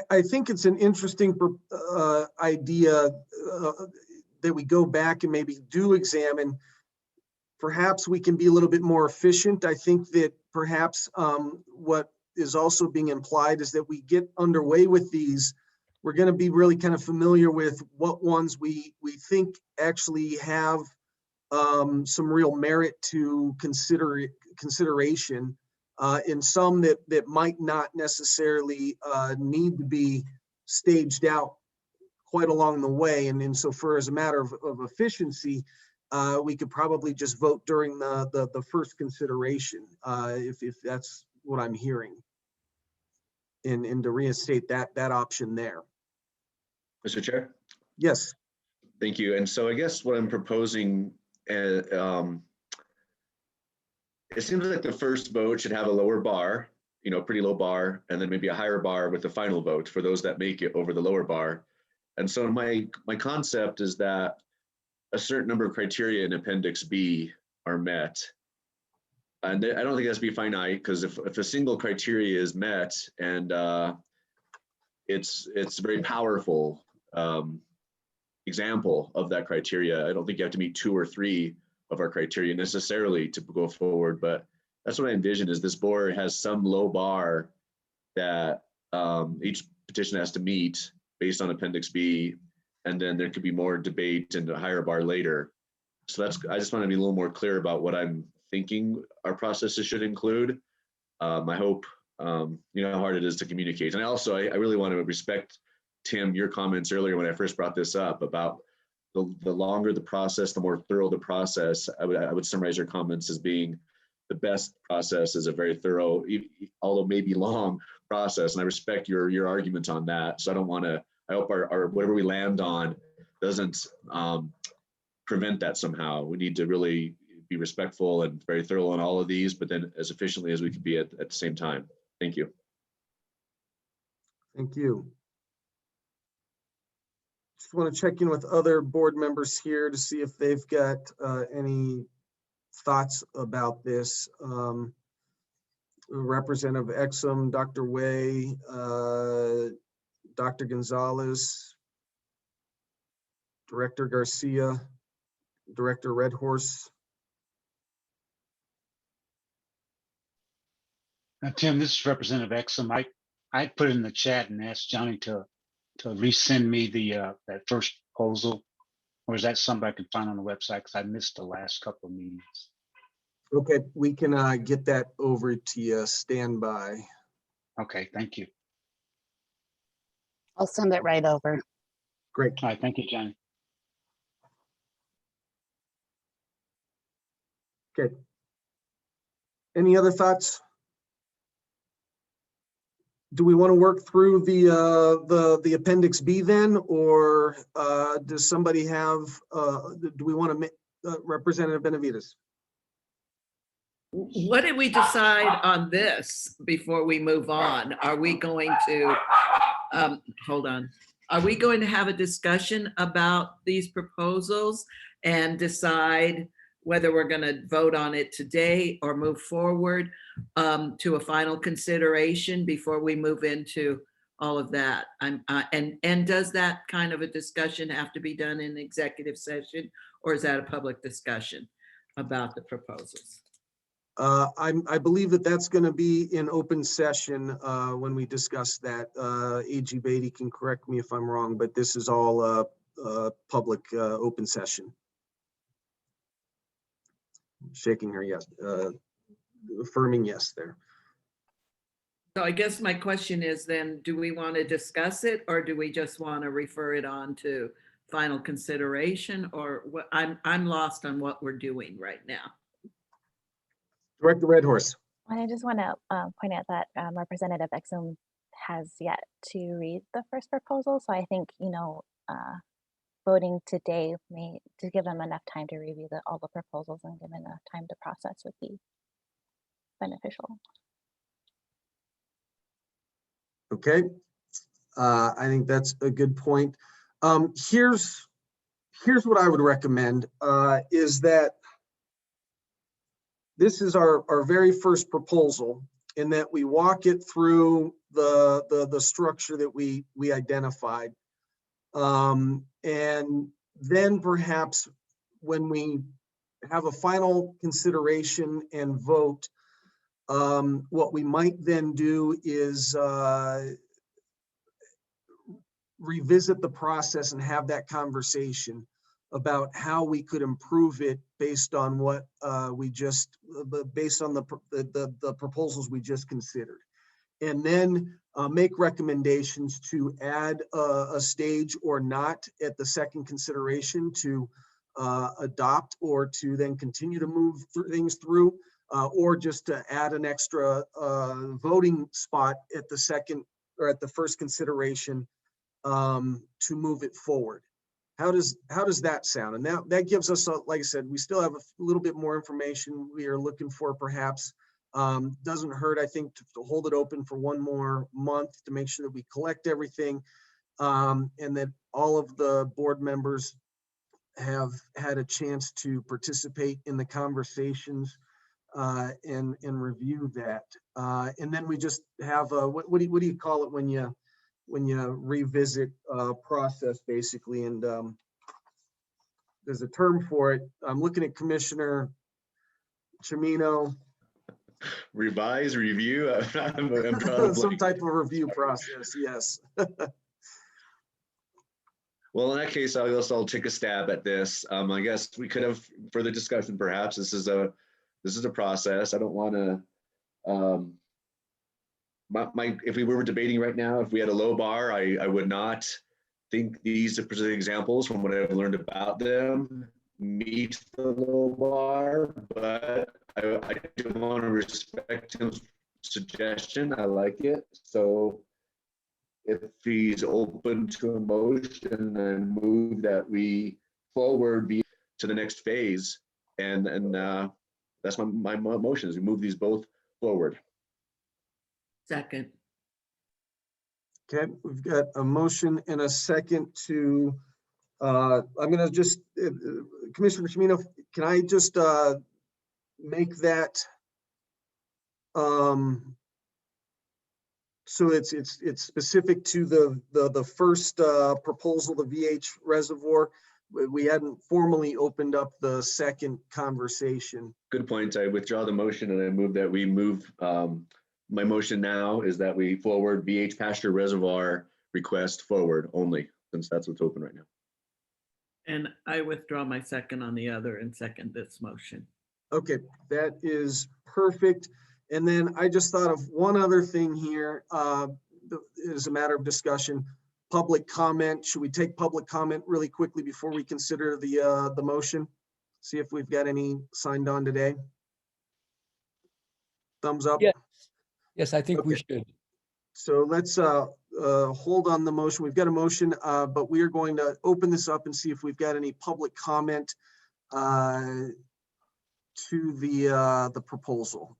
I think it's an interesting idea that we go back and maybe do examine. Perhaps we can be a little bit more efficient. I think that perhaps what is also being implied is that we get underway with these. We're going to be really kind of familiar with what ones we think actually have some real merit to consideration. In some that might not necessarily need to be staged out quite along the way. And so for as a matter of efficiency, we could probably just vote during the first consideration, if that's what I'm hearing. And to reinstate that option there. Mr. Chair? Yes, Thank you. And so I guess what I'm proposing, it seems like the first vote should have a lower bar, pretty low bar, and then maybe a higher bar with the final vote for those that make it over the lower bar. And so my concept is that a certain number of criteria in Appendix B are met. And I don't think it has to be finite, because if a single criteria is met and it's a very powerful example of that criteria, I don't think you have to meet 2 or 3 of our criteria necessarily to go forward. But that's what I envision, is this board has some low bar that each petition has to meet based on Appendix B, and then there could be more debate and a higher bar later. So I just want to be a little more clear about what I'm thinking our processes should include. I hope, you know how hard it is to communicate. And also, I really want to respect, Tim, your comments earlier when I first brought this up about the longer the process, the more thorough the process. I would summarize your comments as being the best process is a very thorough, although maybe long process. And I respect your argument on that. So I don't want to, I hope our whatever we land on doesn't prevent that somehow. We need to really be respectful and very thorough on all of these, but then as efficiently as we can be at the same time. Thank you. thank you. Just want to check in with other board members here to see if they've got any thoughts about this. Representative Exum, Dr. Way, Dr. Gonzalez, Director Garcia, Director Redhorse. Tim, this is Representative Exum. I put in the chat and asked Johnny to resend me that first proposal, or is that something I can find on the website? Because I missed the last couple of meetings. Okay, we can get that over to you. Stand by. Okay, thank you. I'll send it right over. Great. All right, thank you, Johnny. Okay. Any other thoughts? Do we want to work through the Appendix B then, or does somebody have? Do we want to Representative Benavides? What did we decide on this before we move on? Are we going to, hold on. Are we going to have a discussion about these proposals and decide whether we're going to vote on it today or move forward to a final consideration before we move into all of that? And does that kind of a discussion have to be done in executive session, or is that a public discussion about the proposals? I believe that that's going to be in open session when we discuss that. AG Beatty can correct me if I'm wrong, but this is all public open session. Shaking her yes, affirming yes there. So I guess my question is then, do we want to discuss it, or do we just want to refer it on to final consideration, or what? I'm lost on what we're doing right now. Director Redhorse. I just want to point out that Representative Exum has yet to read the first proposal. So I think, voting today to give him enough time to review all the proposals and give him enough time to process would be beneficial. Okay, I think that's a good point. Here's what I would recommend is that this is our very first proposal, in that we walk it through the structure that we identified. And then perhaps when we have a final consideration and vote, what we might then do is revisit the process and have that conversation about how we could improve it based on what based on the proposals we just considered, and then make recommendations to add a stage or not at the second consideration to adopt or to then continue to move things through, or just to add an extra voting spot at the second or at the first consideration to move it forward. How does that sound? And that gives us, like I said, we still have a little bit more information we are looking for perhaps. Doesn't hurt, I think, to hold it open for one more month to make sure that we collect everything, and that all of the board members have had a chance to participate in the conversations and review that. And then we just have what do you call it when you revisit process, basically? And there's a term for it. I'm looking at Commissioner Chimino. Revise, review. I'm drawing a Some blank. type of review process, yes. Well, in that case, I guess I'll take a stab at this. I guess we could have further discussion. Perhaps this is a process. I don't want to. If we were debating right now, if we had a low bar, I would not think these specific examples, from what I've learned about them, meet the low bar. But I do want to respect Tim's suggestion. I like it. So if he's open to a motion, and move that we forward to the next phase, and that's my motion, is we move these both forward. Second. Okay, we've got a motion and a second to, I'm gonna just, Commissioner Chimino, can I just make that, so it's specific to the first proposal, the VH reservoir. We hadn't formally opened up the second conversation. Good point. I withdraw the motion and I move that we move, my motion now is that we forward VH pasture reservoir request forward only, since that's what's open right now. And I withdraw my second on the other and second this motion. Okay, that is perfect. And then I just thought of one other thing here, as a matter of discussion, public comment. Should we take public comment really quickly before we consider the motion? See if we've got any signed on today. Thumbs up? Yeah. Yes, I think Okay. we should. So let's hold on the motion. We've got a motion, but we are going to open this up and see if we've got any public comment to the proposal.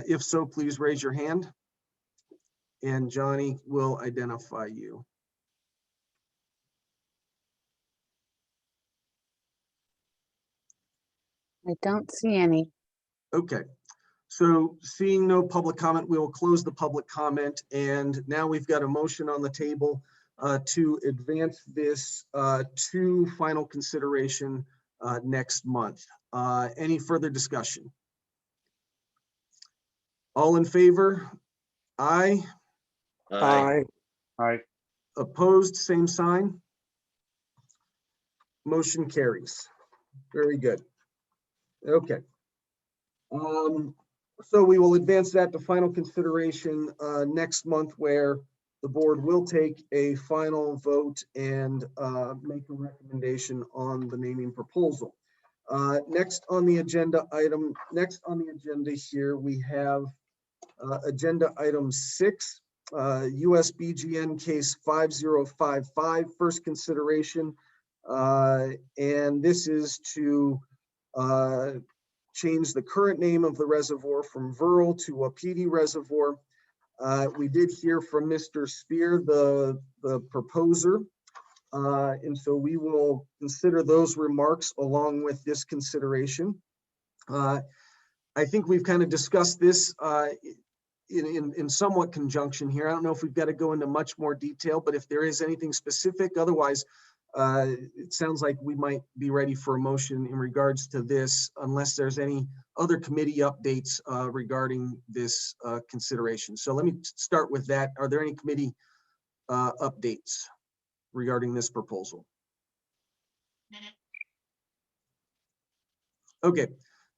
If so, please raise your hand and Johnny will identify you. I don't see any. Okay, so seeing no public comment, we will close the public comment. And now we've got a motion on the table to advance this to final consideration next month. Any further discussion? All in favor? Aye. Aye. Aye. Opposed, same sign. Motion carries. Very good. Okay. So we will advance that to final consideration next month, where the board will take a final vote and make a recommendation on the naming proposal. Next on the agenda here, we have agenda item 6, USBGN case 5055, first consideration. And this is to change the current name of the reservoir from Verl to Wapiti Reservoir. We did hear from Mr. Spear, the proposer. And so we will consider those remarks along with this consideration. I think we've kind of discussed this in somewhat conjunction here. I don't know if we've got to go into much more detail, but if there is anything specific, otherwise, it sounds like we might be ready for a motion in regards to this, unless there's any other committee updates regarding this consideration. So let me start with that. Are there any committee updates regarding this proposal? Okay,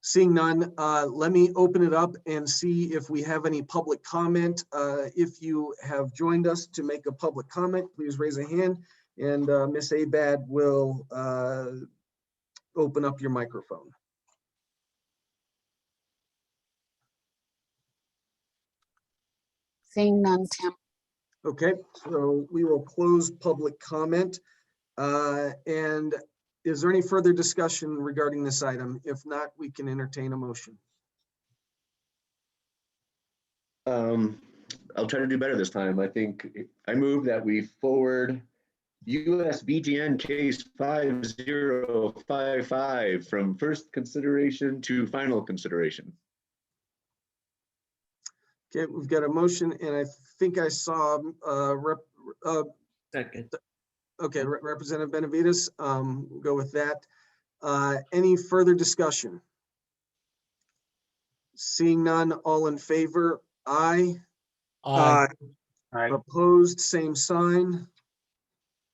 seeing none, let me open it up and see if we have any public comment. If you have joined us to make a public comment, please raise a hand. And Ms. Abad will open up your microphone. Seeing none, Tim. Okay, so we will close public comment. And is there any further discussion regarding this item? If not, we can entertain a motion. I'll try to do better this time. I think I move that we forward USBGN case 5055 from first consideration to final consideration. Okay, we've got a motion, and I think I saw Second. okay, Representative Benavides, we'll go with that. Any further discussion? Seeing none, all in favor, aye. Aye. Opposed, same sign.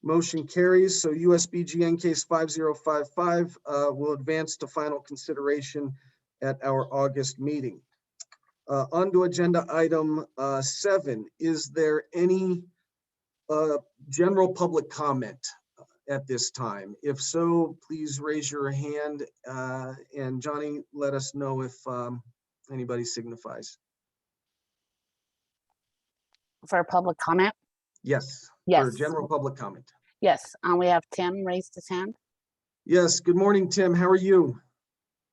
Motion carries. So USBGN case 5055 will advance to final consideration at our August meeting. On to agenda item 7. Is there any general public comment at this time? If so, please raise your hand, and Johnny, let us know if anybody signifies. For public comment? Yes. Yes. For general public comment. Yes, we have Tim raised his hand. Yes. Good morning, Tim. How are you?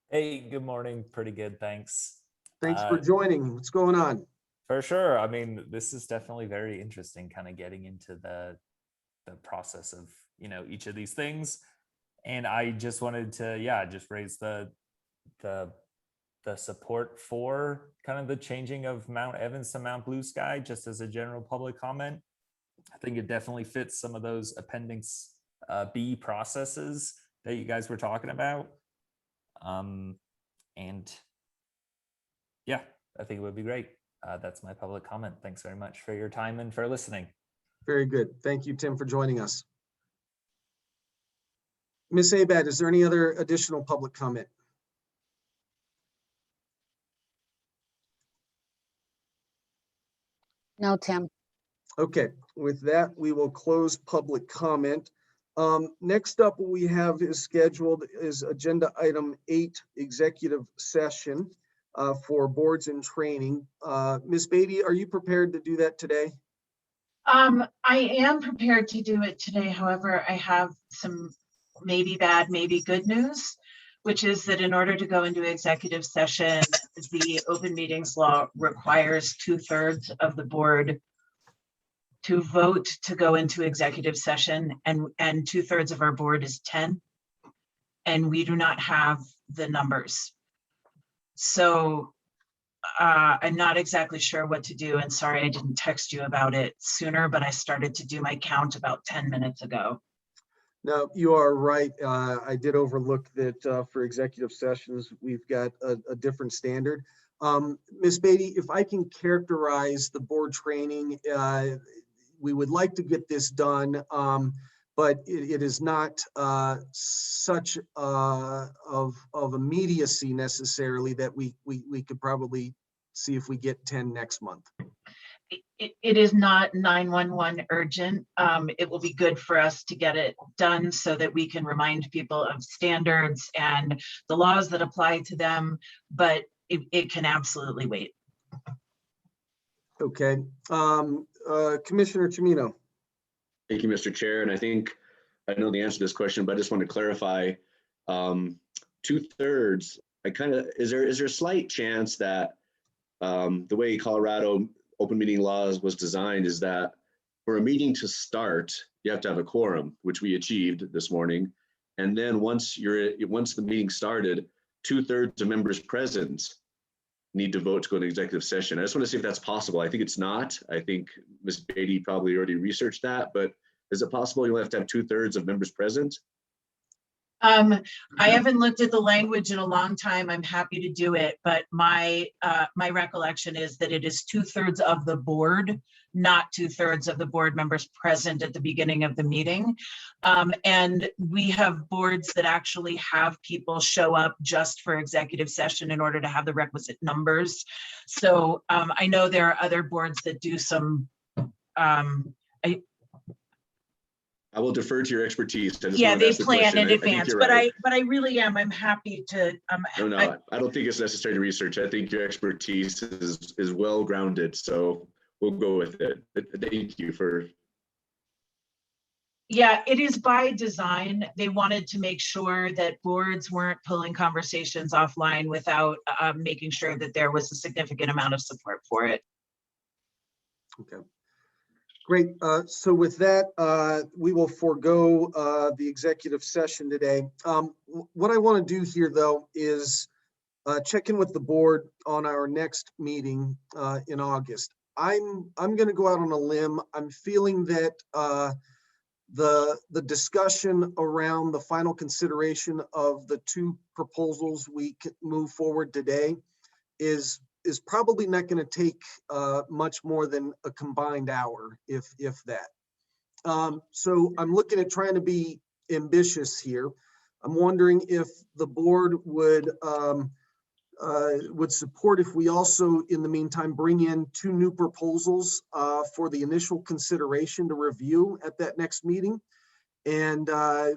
Hey, good morning. Pretty good, thanks. Thanks for joining. What's going on? For sure. I mean, this is definitely very interesting, kind of getting into the process of, each of these things. And I just wanted to, just raise the support for kind of the changing of Mount Evans to Mount Blue Sky, just as a general public comment. I think it definitely fits some of those Appendix B processes that you guys were talking about. And yeah, I think it would be great. That's my public comment. Thanks very much for your time and for listening. Very good. Thank you, Tim, for joining us. Ms. Abad, is there any other additional public comment? No, Tim. Okay, with that, we will close public comment. Next up, what we have is scheduled is agenda item 8, executive session for boards and training. Ms. Beatty, are you prepared to do that today? I am prepared to do it today. However, I have some maybe bad, maybe good news, which is that in order to go into executive session, the open meetings law requires 2/3 of the board to vote to go into executive session, and 2/3 of our board is 10, and we do not have the numbers. So I'm not exactly sure what to do, and sorry I didn't text you about it sooner, but I started to do my count about 10 minutes ago. No, you are right. I did overlook that for executive sessions, we've got a different standard. Ms. Beatty, if I can characterize the board training, we would like to get this done, but it is not such of immediacy necessarily that we could probably see if we get 10 next month. It is not 911 urgent. It will be good for us to get it done so that we can remind people of standards and the laws that apply to them, but it can absolutely wait. Okay. Commissioner Chimino. Thank you, Mr. Chair. And I think I know the answer to this question, but I just want to clarify 2/3. Is there a slight chance that the way Colorado open meeting laws was designed is that for a meeting to start, you have to have a quorum, which we achieved this morning. And then once the meeting started, 2/3 of members present need to vote to go to executive session. I just want to see if that's possible. I think it's not. I think Ms. Beatty probably already researched that, but is it possible you'll have to have 2/3 of members present? I haven't looked at the language in a long time. I'm happy to do it, but my recollection is that it is 2/3 of the board, not 2/3 of the board members present at the beginning of the meeting. And we have boards that actually have people show up just for executive session in order to have the requisite numbers. So I know there are other boards that do some, I will defer to your expertise. I just Yeah, wanted to they ask the plan question. in I think advance, you're but right. I really am. I'm happy to. No, I don't think it's necessary to research. I think your expertise is well grounded, so we'll go with it. Thank you for. Yeah, it is by design. They wanted to make sure that boards weren't pulling conversations offline without making sure that there was a significant amount of support for it. Okay. Great. So with that, we will forego the executive session today. What I want to do here, though, is check in with the board on our next meeting in August. I'm going to go out on a limb. I'm feeling that the discussion around the final consideration of the two proposals we could move forward today is probably not going to take much more than a combined hour, if that. So I'm looking at trying to be ambitious here. I'm wondering if the board would support if we also, in the meantime, bring in two new proposals for the initial consideration to review at that next meeting. And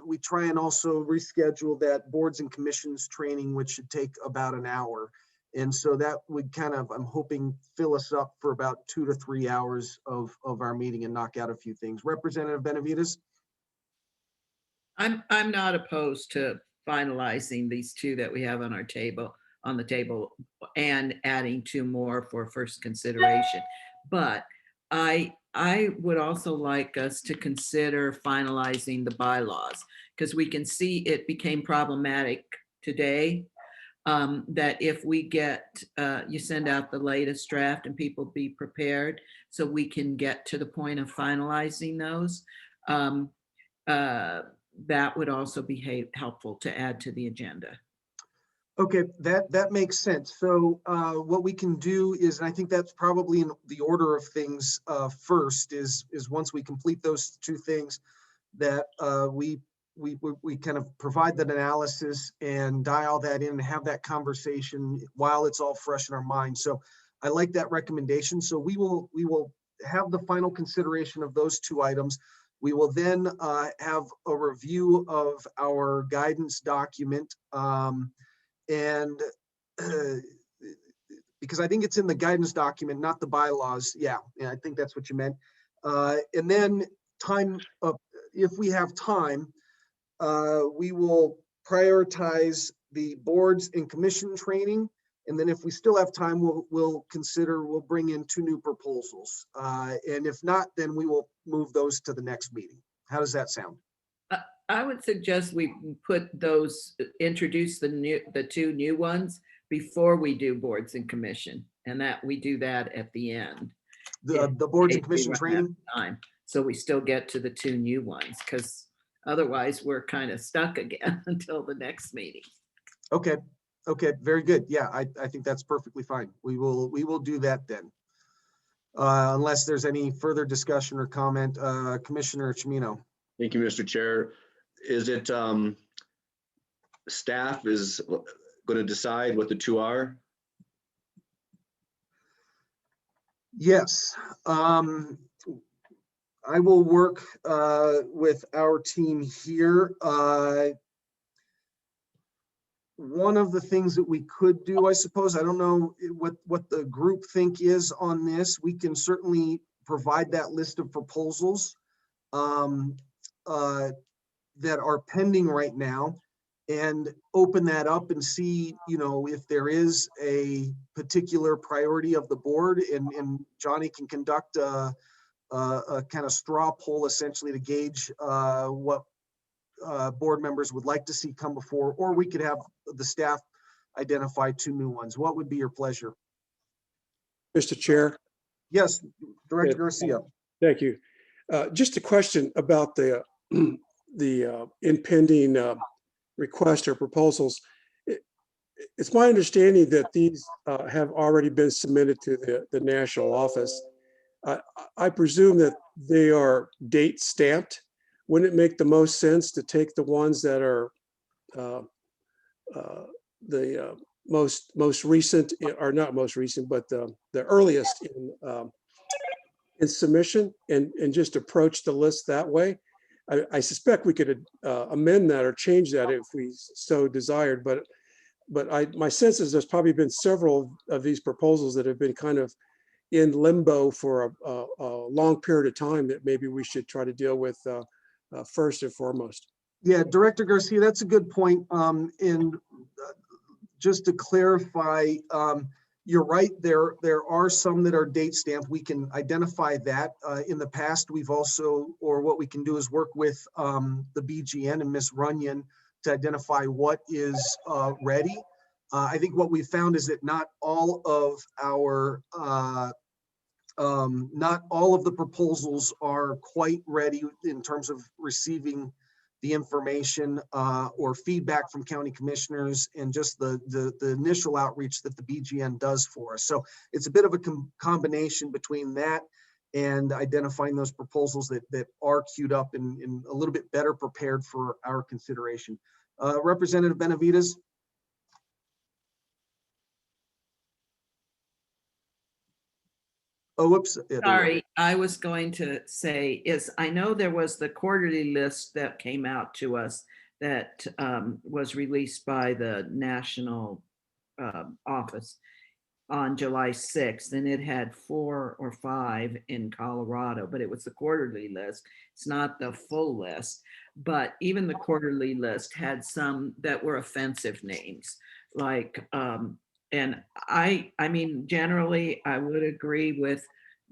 we try and also reschedule that boards and commissions training, which should take about an hour. And so that would kind of, I'm hoping, fill us up for about 2 to 3 hours of our meeting and knock out a few things. Representative Benavides? I'm not opposed to finalizing these two that we have on the table and adding two more for first consideration. But I would also like us to consider finalizing the bylaws, because we can see it became problematic today. That if we get, you send out the latest draft and people be prepared so we can get to the point of finalizing those. That would also be helpful to add to the agenda. Okay, that makes sense. So what we can do is, and I think that's probably in the order of things first, is once we complete those two things, that we kind of provide that analysis and dial that in and have that conversation while it's all fresh in our mind. So I like that recommendation. So we will have the final consideration of those two items. We will then have a review of our guidance document. And because I think it's in the guidance document, not the bylaws. Yeah, I think that's what you meant. And then if we have time, we will prioritize the boards and commission training. And then if we still have time, we'll bring in two new proposals. And if not, then we will move those to the next meeting. How does that sound? I would suggest we introduce the two new ones before we do boards and commission, and that we do that at the end. The boards and commission training? So we still get to the two new ones, because otherwise we're kind of stuck again until the next meeting. Okay, very good. Yeah, I think that's perfectly fine. We will do that then. Unless there's any further discussion or comment, Commissioner Chimino. Thank you, Mr. Chair. Is it staff is going to decide what the two are? Yes. I will work with our team here. One of the things that we could do, I suppose, I don't know what the group think is on this. We can certainly provide that list of proposals that are pending right now and open that up and see, if there is a particular priority of the board, and Johnny can conduct a kind of straw poll essentially to gauge what board members would like to see come before, or we could have the staff identify two new ones. What would be your pleasure? Mr. Chair. Yes, Director Garcia. Thank you. Just a question about the impending request or proposals. It's my understanding that these have already been submitted to the national office. I presume that they are date stamped. Wouldn't it make the most sense to take the ones that are the most recent, or not most recent, but the earliest in submission, and just approach the list that way? I suspect we could amend that or change that if we so desired, but my sense is there's probably been several of these proposals that have been kind of in limbo for a long period of time that maybe we should try to deal with first and foremost. Yeah, Director Garcia, that's a good point. And just to clarify, you're right, there are some that are date stamped. We can identify that. In the past, we've also, or what we can do is work with the BGN and Ms. Runyon to identify what is ready. I think what we found is that not all of our not all of the proposals are quite ready in terms of receiving the information or feedback from county commissioners and just the initial outreach that the BGN does for us. So it's a bit of a combination between that and identifying those proposals that are queued up and a little bit better prepared for our consideration. Representative Benavides. Oh, whoops. Yeah, Sorry, I was going to say is I know there was the quarterly list that came out to us that was released by the national office on July 6th, and it had 4 or 5 in Colorado, but it was the quarterly list. It's not the full list, but even the quarterly list had some that were offensive names, like, and I mean, generally, I would agree with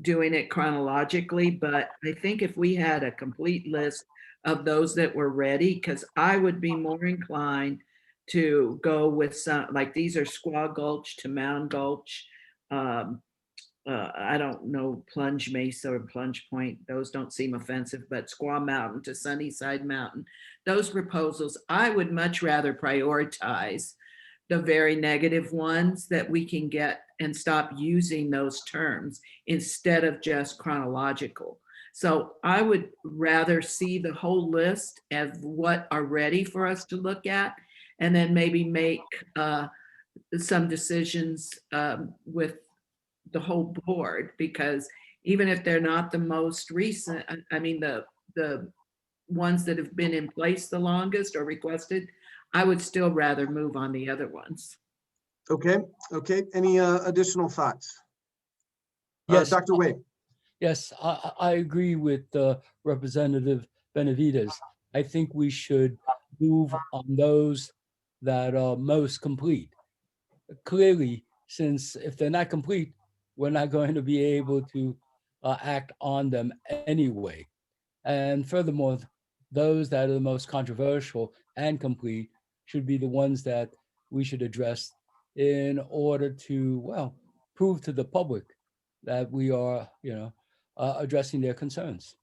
doing it chronologically, but I think if we had a complete list of those that were ready, because I would be more inclined to go with some, like these are Squaw Gulch to Mound Gulch. I don't know Plunge Mesa or Plunge Point. Those don't seem offensive, but Squaw Mountain to Sunnyside Mountain. Those proposals, I would much rather prioritize the very negative ones that we can get and stop using those terms instead of just chronological. So I would rather see the whole list of what are ready for us to look at, and then maybe make some decisions with the whole board, because even if they're not the most recent, I mean, the ones that have been in place the longest or requested, I would still rather move on the other ones. Okay, okay. Any additional thoughts? Yes, Dr. Wade. yes, I agree with Representative Benavides. I think we should move on those that are most complete. Clearly, since if they're not complete, we're not going to be able to act on them anyway. And furthermore, those that are the most controversial and complete should be the ones that we should address in order to, well, prove to the public that we are, addressing their concerns.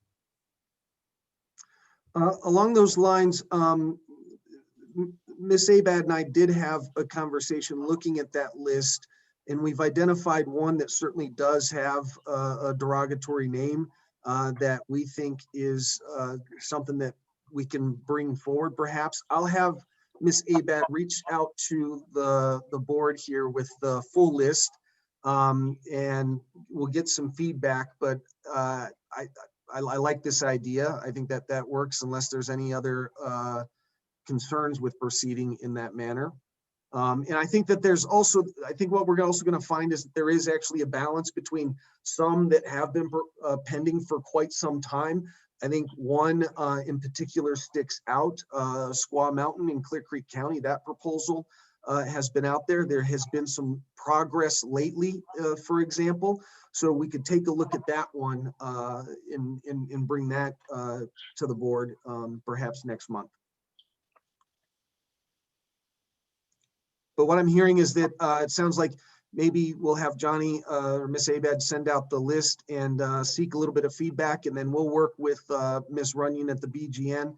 Along those lines, Ms. Abad and I did have a conversation looking at that list, and we've identified one that certainly does have a derogatory name that we think is something that we can bring forward perhaps. I'll have Ms. Abad reach out to the board here with the full list, and we'll get some feedback, but I like this idea. I think that works unless there's any other concerns with proceeding in that manner. And I think that there's also, I think what we're also going to find is that there is actually a balance between some that have been pending for quite some time. I think one in particular sticks out, Squaw Mountain in Clear Creek County. That proposal has been out there. There has been some progress lately, for example. So we could take a look at that one and bring that to the board perhaps next month. But what I'm hearing is that it sounds like maybe we'll have Johnny or Miss Abad send out the list and seek a little bit of feedback, and then we'll work with Miss Runyon at the BGN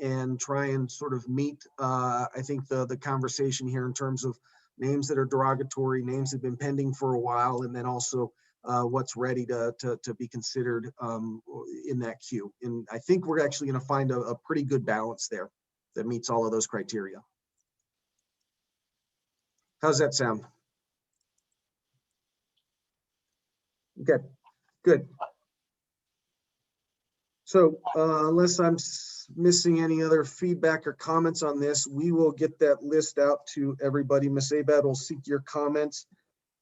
and try and sort of meet, I think, the conversation here in terms of names that are derogatory, names that have been pending for a while, and then also what's ready to be considered in that queue. And I think we're actually going to find a pretty good balance there that meets all of those criteria. How's that sound? Okay, good. So unless I'm missing any other feedback or comments on this, we will get that list out to everybody. Ms. Abad will seek your comments.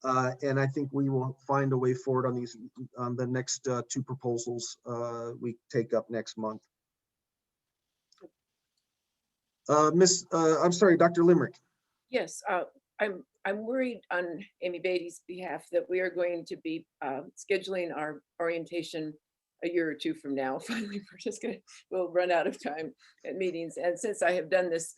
And I think we will find a way forward on these, on the next two proposals we take up next month. I'm sorry, Dr. Limerick. Yes, I'm worried on Amy Beatty's behalf that we are going to be scheduling our orientation a year or two from now. Finally, we'll run out of time at meetings. And since I have done this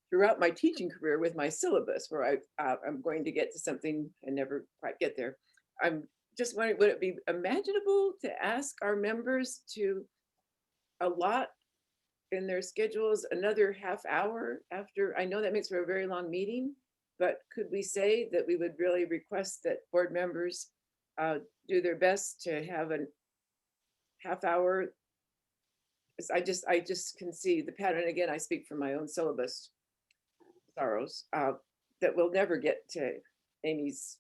throughout my teaching career with my syllabus, where I'm going to get to something and never quite get there, I'm just wondering, would it be imaginable to ask our members to allot in their schedules another half hour after? I know that makes for a very long meeting, but could we say that we would really request that board members do their best to have a half hour? I just can see the pattern. Again, I speak from my own syllabus sorrows, that we'll never get to Amy's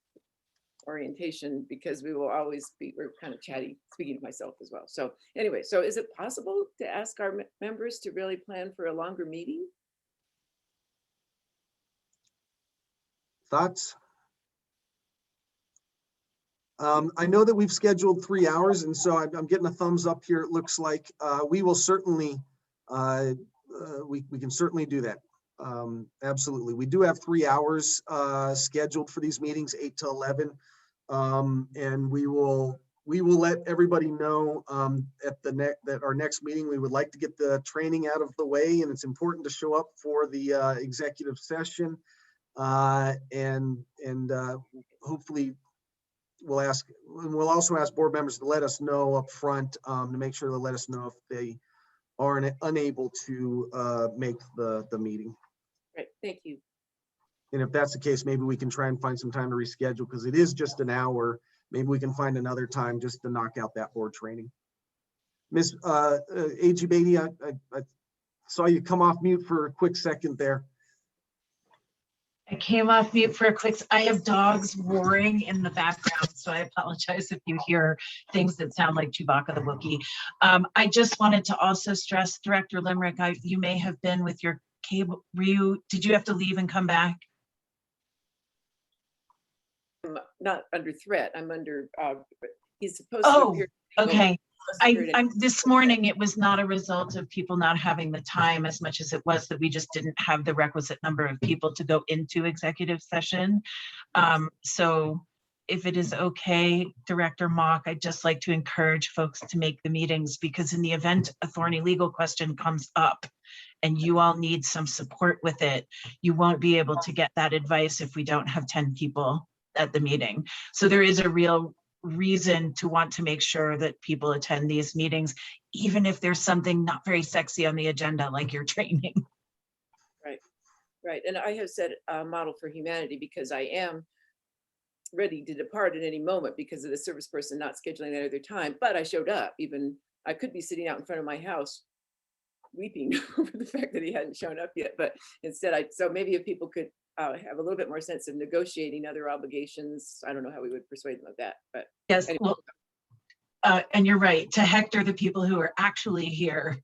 orientation because we will always be, we're kind of chatty, speaking of myself as well. So anyway, so is it possible to ask our members to really plan for a longer meeting? Thoughts? I know that we've scheduled 3 hours, and so I'm getting a thumbs up here. It looks like we will certainly, we can certainly do that. Absolutely. We do have 3 hours scheduled for these meetings, 8 to 11. And we will let everybody know at that our next meeting, we would like to get the training out of the way, and it's important to show up for the executive session. And hopefully we'll also ask board members to let us know up front to make sure to let us know if they are unable to make the meeting. Right, thank you. And if that's the case, maybe we can try and find some time to reschedule, because it is just an hour. Maybe we can find another time just to knock out that board training. Ms. A.G. Beatty, I saw you come off mute for a quick second there. I came off mute for a quick, I have dogs roaring in the background, so I apologize if you hear things that sound like Chewbacca the Wookiee. I just wanted to also stress, Director Limerick, you may have been with your cable, did you have to leave and come back? I'm not under threat, I'm under, he's supposed Oh, to appear. okay. I'm this morning, it was not a result of people not having the time as much as it was that we just didn't have the requisite number of people to go into executive session. So if it is okay, Director Mock, I'd just like to encourage folks to make the meetings, because in the event a thorny legal question comes up and you all need some support with it, you won't be able to get that advice if we don't have 10 people at the meeting. So there is a real reason to want to make sure that people attend these meetings, even if there's something not very sexy on the agenda, like your training. Right, right. And I have said model for humanity, because I am ready to depart at any moment because of the service person not scheduling that other time. But I showed up. Even I could be sitting out in front of my house weeping over the fact that he hadn't shown up yet. But instead, so maybe if people could have a little bit more sense of negotiating other obligations. I don't know how we would persuade them of that, but yes, anyway. Well, and you're right, to hector the people who are actually here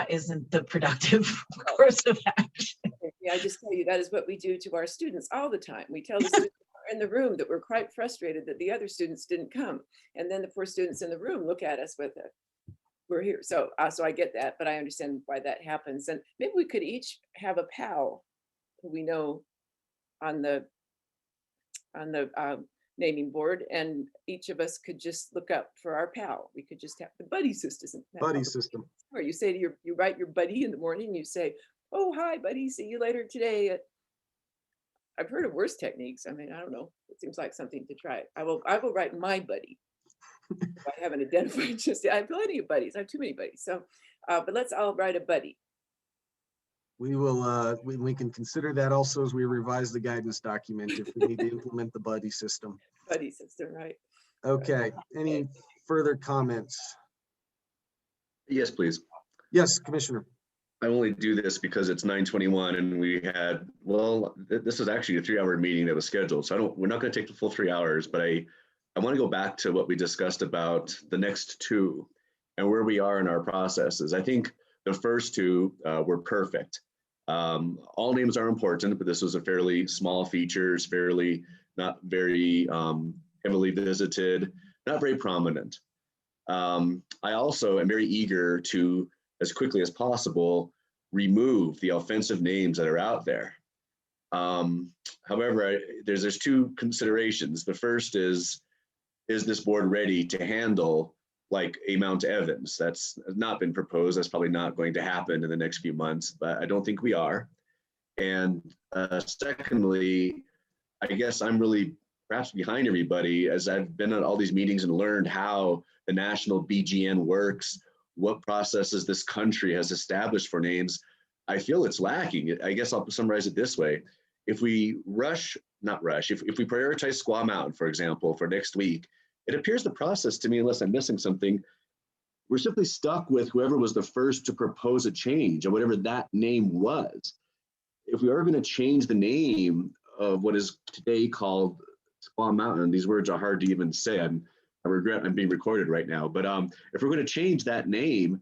isn't the productive course of action. Yeah, I just tell you, that is what we do to our students all the time. We tell the students in the room that we're quite frustrated that the other students didn't come, and then the poor students in the room look at us with it. We're here, so I get that, but I understand why that happens. And maybe we could each have a pal who we know on the naming board, and each of us could just look up for our pal. We could just have the buddy system. Buddy system. Where you say to you write your buddy in the morning, you say, "Oh, hi buddy, see you later today." I've heard of worse techniques. I mean, I don't know. It seems like something to try. I will write my buddy. I haven't identified just yet. I have plenty of buddies. I have too many buddies. So, but let's all write a buddy. We will, we can consider that also as we revise the guidance document if we need to implement the buddy system. Buddy system, right? Okay, any further comments? Yes, please. Yes, Commissioner. I only do this because it's 9:21 and we had, well, this is actually a 3-hour meeting that was scheduled. So we're not going to take the full 3 hours, but I want to go back to what we discussed about the next two. and where we are in our processes. I think the first two were perfect. All names are important, but this was a fairly small features, fairly not very heavily visited, not very prominent. I also am very eager to, as quickly as possible, remove the offensive names that are out there. However, there's two considerations. The first is this board ready to handle like a Mount Evans? That's not been proposed. That's probably not going to happen in the next few months, but I don't think we are. And secondly, I guess I'm really perhaps behind everybody as I've been at all these meetings and learned how the national BGN works, what processes this country has established for names. I feel it's lacking. I guess I'll summarize it this way. If we if we prioritize Squaw Mountain, for example, for next week, it appears the process to me, unless I'm missing something, we're simply stuck with whoever was the first to propose a change or whatever that name was. If we are going to change the name of what is today called Squaw Mountain, these words are hard to even say. I regret I'm being recorded right now, but if we're going to change that name,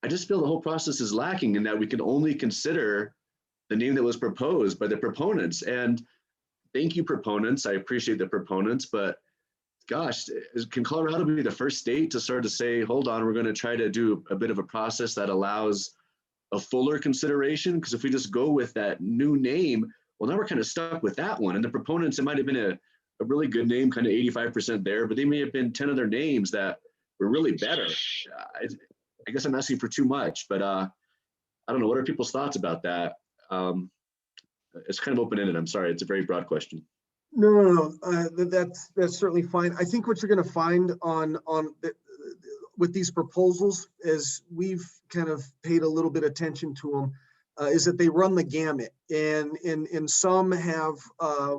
I just feel the whole process is lacking in that we can only consider the name that was proposed by the proponents. And thank you, proponents. I appreciate the proponents, but gosh, can Colorado be the first state to start to say, hold on, we're going to try to do a bit of a process that allows a fuller consideration? Because if we just go with that new name, well, now we're kind of stuck with that one. And the proponents, it might have been a really good name, kind of 85% there, but they may have been 10 other names that were really better. I guess I'm asking for too much, but I don't know. What are people's thoughts about that? It's kind of open-ended. I'm sorry. It's a very broad question. No. That's certainly fine. I think what you're going to find with these proposals, as we've kind of paid a little bit of attention to them, is that they run the gamut, and some have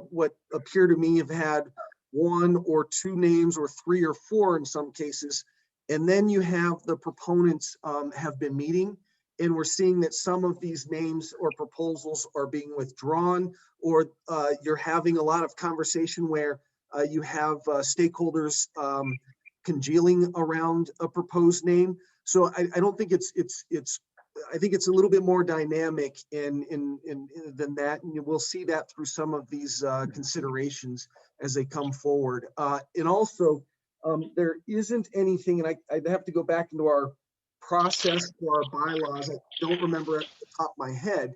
what appear to me have had one or two names, or three or four in some cases, and then you have the proponents have been meeting. And we're seeing that some of these names or proposals are being withdrawn, or you're having a lot of conversation where you have stakeholders congealing around a proposed name. So I don't think I think it's a little bit more dynamic than that, and we'll see that through some of these considerations as they come forward. And also, there isn't anything, and I'd have to go back into our process for our bylaws. I don't remember at the top of my head,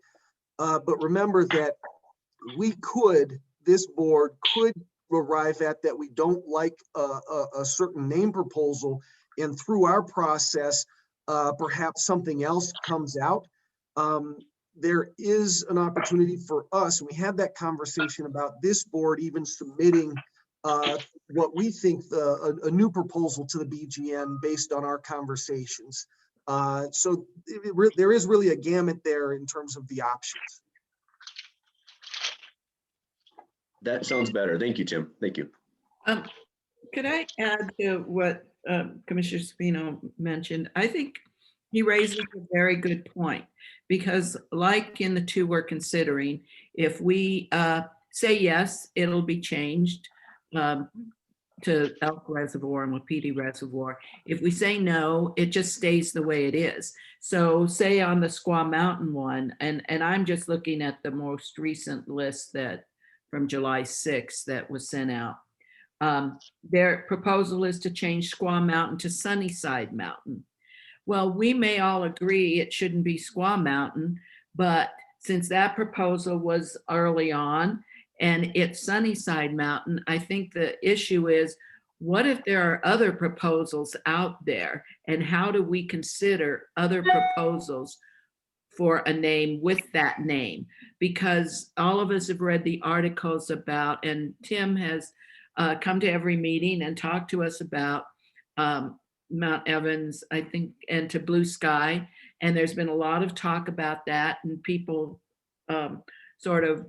but remember that this board could arrive at that we don't like a certain name proposal, and through our process, perhaps something else comes out. There is an opportunity for us, and we had that conversation about this board even submitting what we think a new proposal to the BGN based on our conversations. So there is really a gamut there in terms of the options. That sounds better. Thank you, Tim. Thank you. Could I add to what Commissioner Spino mentioned? I think he raises a very good point, because like in the two we're considering, if we say yes, it'll be changed to Elk Reservoir and Wapiti Reservoir. If we say no, it just stays the way it is. So say on the Squaw Mountain one, and I'm just looking at the most recent list that from July 6th that was sent out. Their proposal is to change Squaw Mountain to Sunnyside Mountain. Well, we may all agree it shouldn't be Squaw Mountain, but since that proposal was early on and it's Sunnyside Mountain, I think the issue is, what if there are other proposals out there, and how do we consider other proposals for a name with that name? Because all of us have read the articles about, and Tim has come to every meeting and talked to us about Mount Evans, I think, and to Blue Sky. And there's been a lot of talk about that, and people sort of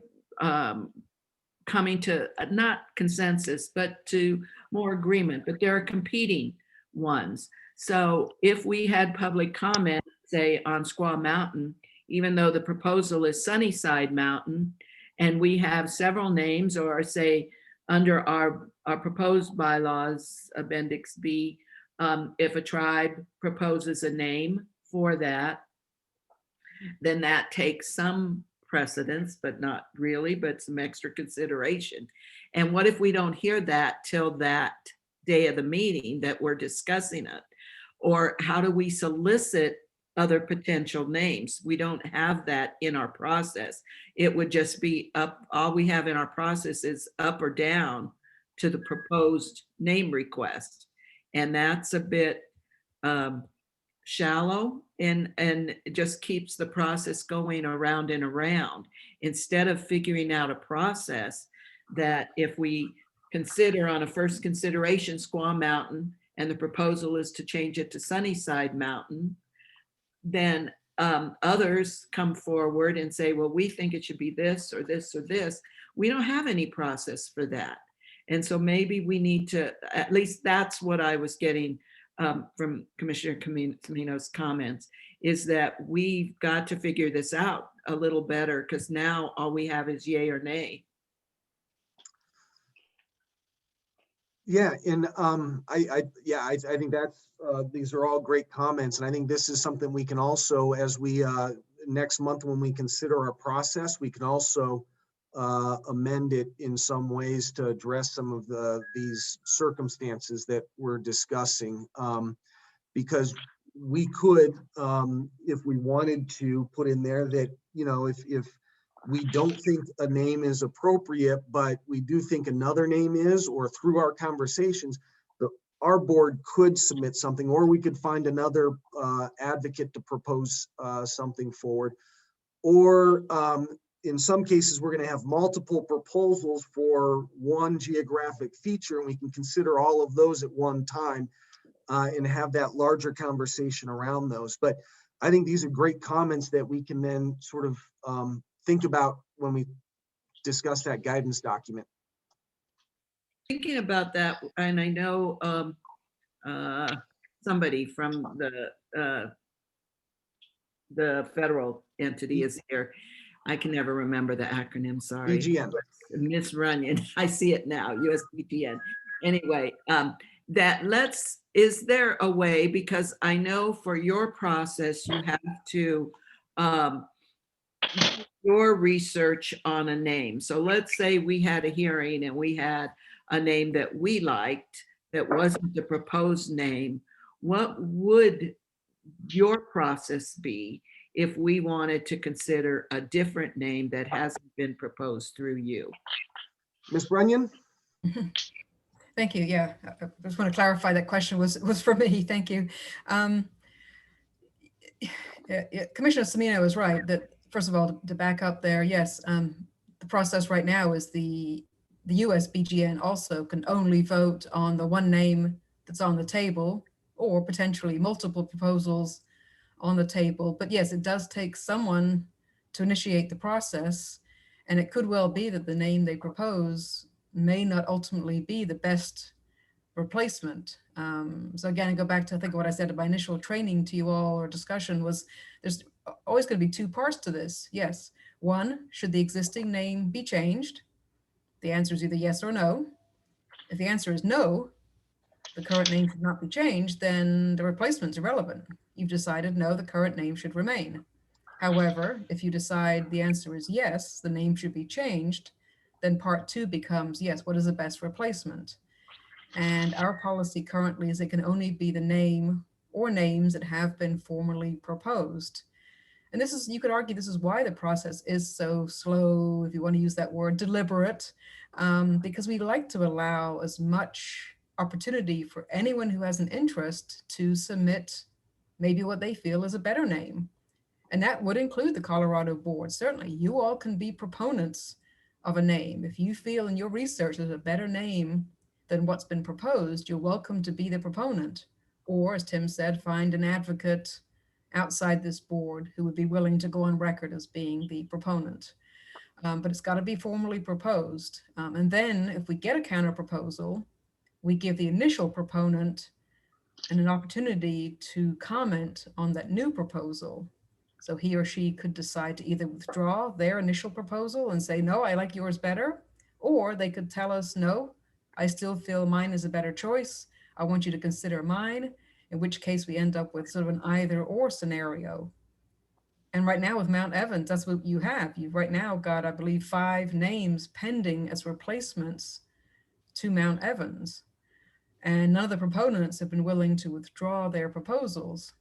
coming to not consensus, but to more agreement, but there are competing ones. So if we had public comment, say on Squaw Mountain, even though the proposal is Sunnyside Mountain, and we have several names, or say under our proposed bylaws, Appendix B, If a tribe proposes a name for that, then that takes some precedence, but not really, but some extra consideration. And what if we don't hear that till that day of the meeting that we're discussing it? Or how do we solicit other potential names? We don't have that in our process. It would just be up, all we have in our process is up or down to the proposed name request. And that's a bit shallow, and it just keeps the process going around and around instead of figuring out a process that if we consider on a first consideration Squaw Mountain and the proposal is to change it to Sunnyside Mountain, then others come forward and say, well, we think it should be this or this or this. We don't have any process for that. And so maybe we need to, at least that's what I was getting from Commissioner Camino's comments, is that we've got to figure this out a little better, because now all we have is yay or nay. Yeah, and I think that's these are all great comments, and I think this is something we can also, as we next month when we consider our process, we can also amend it in some ways to address some of these circumstances that we're discussing, because we could, if we wanted to, put in there that, you know, if we don't think a name is appropriate, but we do think another name is, or through our conversations, our board could submit something, or we could find another advocate to propose something forward. Or in some cases, we're going to have multiple proposals for one geographic feature, and we can consider all of those at one time and have that larger conversation around those. But I think these are great comments that we can then sort of think about when we discuss that guidance document. Thinking about that, and I know somebody from the federal entity is here. I can never remember the acronym, sorry. BGN. Miss Runyon, I see it now, USBGN. Anyway, is there a way, because I know for your process, you have to your research on a name. So let's say we had a hearing and we had a name that we liked that wasn't the proposed name. What would your process be if we wanted to consider a different name that hasn't been proposed through you? Ms. Runyon? Thank you. Yeah, I just want to clarify that question was for me. Thank you. Commissioner Semino is right that, first of all, to back up there, yes, the process right now is the US BGN also can only vote on the one name that's on the table, or potentially multiple proposals on the table. But yes, it does take someone to initiate the process, and it could well be that the name they propose may not ultimately be the best replacement. So again, I go back to, I think, what I said in my initial training to you all, or discussion, was there's always going to be two parts to this. Yes, one, should the existing name be changed? The answer is either yes or no. If the answer is no, the current name should not be changed, then the replacement's irrelevant. You've decided no, the current name should remain. However, if you decide the answer is yes, the name should be changed, then part two becomes, yes, what is the best replacement? And our policy currently is it can only be the name or names that have been formally proposed. And this is, you could argue, this is why the process is so slow, if you want to use that word, deliberate, because we like to allow as much opportunity for anyone who has an interest to submit maybe what they feel is a better name. And that would include the Colorado board. Certainly, you all can be proponents of a name. If you feel in your research there's a better name than what's been proposed, you're welcome to be the proponent. Or, as Tim said, find an advocate outside this board who would be willing to go on record as being the proponent. But it's got to be formally proposed. And then if we get a counter proposal, we give the initial proponent an opportunity to comment on that new proposal. So he or she could decide to either withdraw their initial proposal and say, no, I like yours better, or they could tell us, no, I still feel mine is a better choice. I want you to consider mine, in which case we end up with sort of an either or scenario. And right now with Mount Evans, that's what you have. You've right now got, I believe, 5 names pending as replacements to Mount Evans. And none of the proponents have been willing to withdraw their proposals.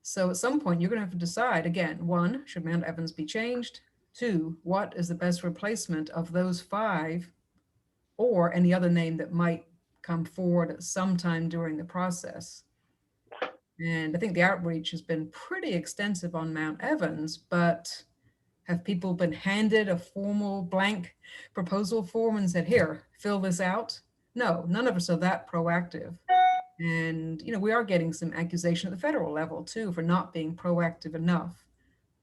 So at some point, you're going to have to decide again, 1, should Mount Evans be changed? 2, what is the best replacement of those 5 or any other name that might come forward at some time during the process? And I think the outreach has been pretty extensive on Mount Evans, but have people been handed a formal blank proposal form and said, here, fill this out? No, none of us are that proactive. And, you know, we are getting some accusation at the federal level too for not being proactive enough,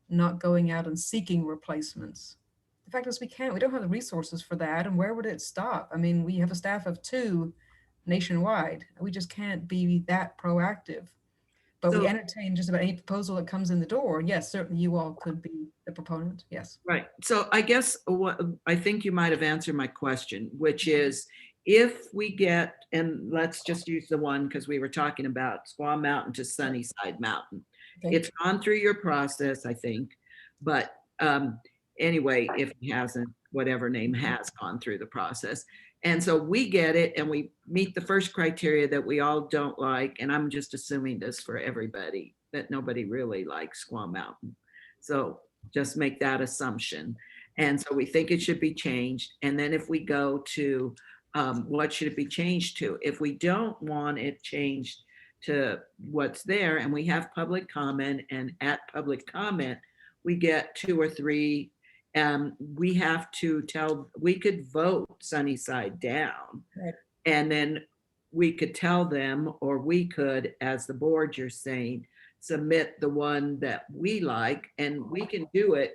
not going out and seeking replacements. The fact is we don't have the resources for that. And where would it stop? I mean, we have a staff of 2 nationwide. We just can't be that proactive. But we So- entertain just about any proposal that comes in the door. Yes, certainly you all could be the proponent. Yes. Right. So I guess what I think you might have answered my question, which is if we get, and let's just use the one because we were talking about Squaw Mountain to Sunnyside Mountain. Okay. It's gone through your process, I think. But anyway, if it hasn't, whatever name has gone through the process. And so we get it and we meet the first criteria that we all don't like. And I'm just assuming this for everybody, that nobody really likes Squaw Mountain. So just make that assumption. And so we think it should be changed. And then if we go to what should it be changed to? If we don't want it changed to what's there and we have public comment, and at public comment, we get 2 or 3, we have to we could vote Sunnyside down. Right. And then we could tell them, or we could, as the board, you're saying, submit the one that we like, and we can do it.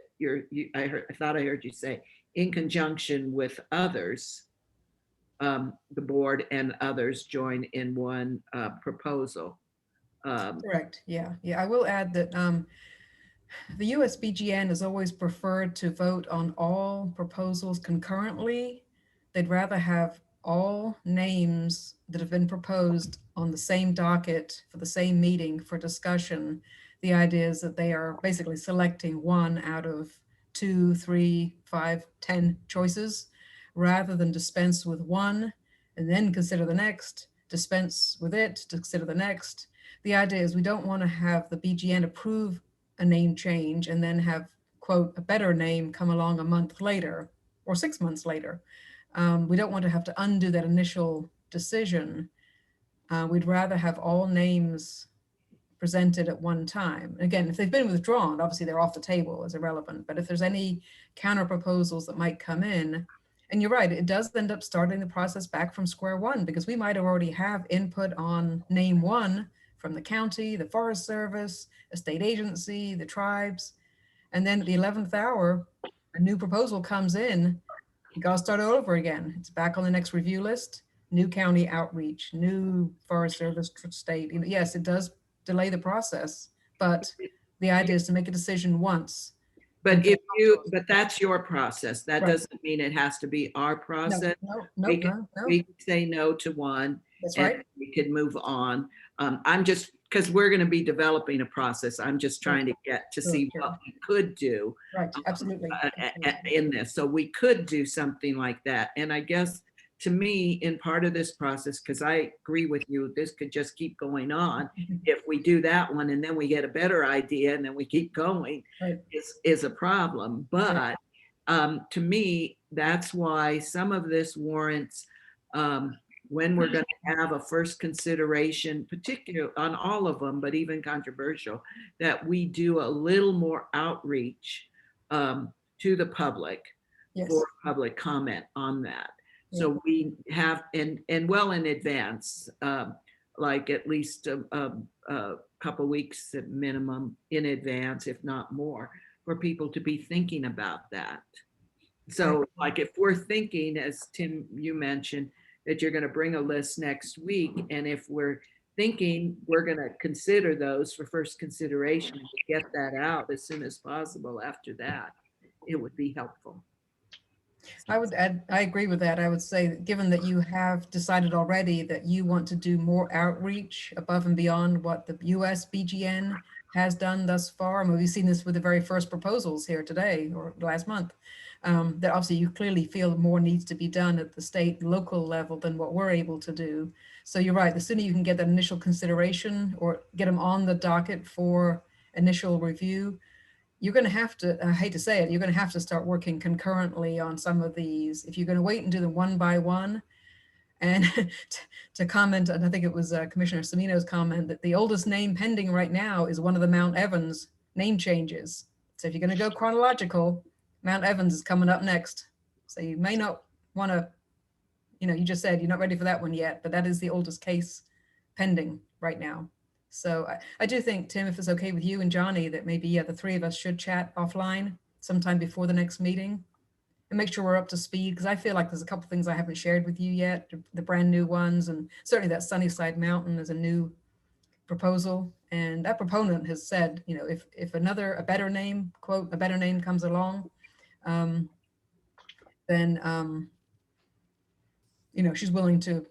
I thought I heard you say in conjunction with others, the board and others join in one proposal. Correct. Yeah. Yeah. I will add that the USBGN has always preferred to vote on all proposals concurrently. They'd rather have all names that have been proposed on the same docket for the same meeting for discussion. The idea is that they are basically selecting one out of 2, 3, 5, 10 choices, rather than dispense with one and then consider the next, dispense with it, consider the next. The idea is we don't want to have the BGN approve a name change and then have, quote, a better name come along a month later or 6 months later. We don't want to have to undo that initial decision. We'd rather have all names presented at one time. Again, if they've been withdrawn, obviously they're off the table as irrelevant. But if there's any counter proposals that might come in, and you're right, it does end up starting the process back from square one, because we might already have input on name 1 from the county, the Forest Service, a state agency, the tribes. And then at the 11th hour, a new proposal comes in. You got to start over again. It's back on the next review list, new county outreach, new Forest Service, state. Yes, it does delay the process, but the idea is to make a decision once. But but that's your process. That Right. doesn't mean it has to be our process. No. We can say no to one. That's and right. We could move on. I'm just, because we're going to be developing a process. I'm just trying to get to see what we could do. Right, absolutely. In this. So we could do something like that. And I guess to me, in part of this process, because I agree with you, this could just keep going on. If we do that one and then we get a better idea and then we keep going, right. is a problem. But to me, that's why some of this warrants, when we're going to have a first consideration, particularly on all of them, but even controversial, that we do a little more outreach to the public for public comment on that. So we have, and well in advance, like at least a couple weeks at minimum in advance, if not more, for people to be thinking about that. So like if we're thinking, as Tim, you mentioned, that you're going to bring a list next week, and if we're thinking we're going to consider those for first consideration, to get that out as soon as possible after that, it would be helpful. I would add, I agree with that. I would say that given that you have decided already that you want to do more outreach above and beyond what the US BGN has done thus far, and we've seen this with the very first proposals here today or last month, that obviously you clearly feel more needs to be done at the state, local level than what we're able to do. So you're right, the sooner you can get that initial consideration or get them on the docket for initial review, you're going to have to, I hate to say it, you're going to have to start working concurrently on some of these. If you're going to wait and do them one by one, and to comment, and I think it was Commissioner Semino's comment, that the oldest name pending right now is one of the Mount Evans name changes. So if you're going to go chronological, Mount Evans is coming up next. So you may not want to, you just said you're not ready for that one yet, but that is the oldest case pending right now. So I do think, Tim, if it's okay with you and Johnny, that maybe, yeah, the three of us should chat offline sometime before the next meeting and make sure we're up to speed, because I feel like there's a couple things I haven't shared with you yet, the brand new ones, and certainly that Sunnyside Mountain is a new proposal. And that proponent has said, if a better name, quote, a better name comes along, then, she's willing to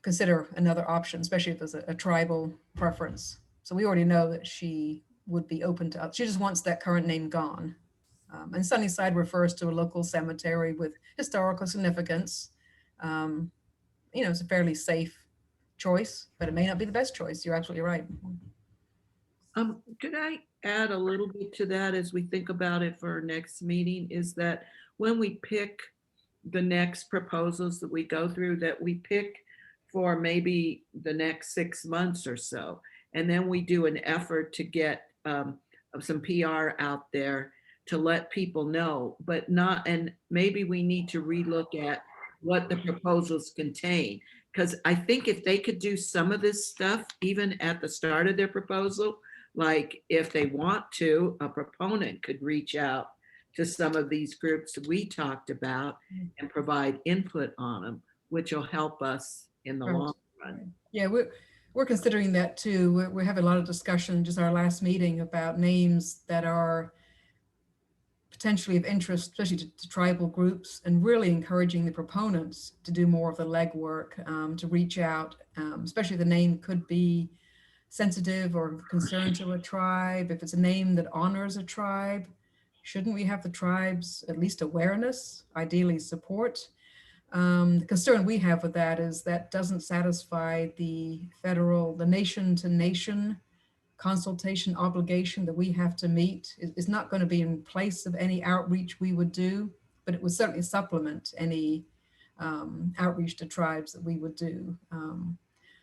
consider another option, especially if there's a tribal preference. So we already know that she would be open to, she just wants that current name gone. And Sunnyside refers to a local cemetery with historical significance. It's a fairly safe choice, but it may not be the best choice. You're absolutely right. Could I add a little bit to that as we think about it for our next meeting, is that when we pick the next proposals that we go through, that we pick for maybe the next 6 months or so. And then we do an effort to get some PR out there to let people know, and maybe we need to relook at what the proposals contain. Because I think if they could do some of this stuff, even at the start of their proposal, like if they want to, a proponent could reach out to some of these groups we talked about and provide input on them, which will help us in the long run. Yeah, we're considering that too. We're having a lot of discussion, just our last meeting, about names that are potentially of interest, especially to tribal groups, and really encouraging the proponents to do more of the legwork, to reach out, especially if the name could be sensitive or of concern to a tribe. If it's a name that honors a tribe, shouldn't we have the tribes at least awareness, ideally support? The concern we have with that is that doesn't satisfy the nation to nation consultation obligation that we have to meet. It's not going to be in place of any outreach we would do, but it would certainly supplement any outreach to tribes that we would do.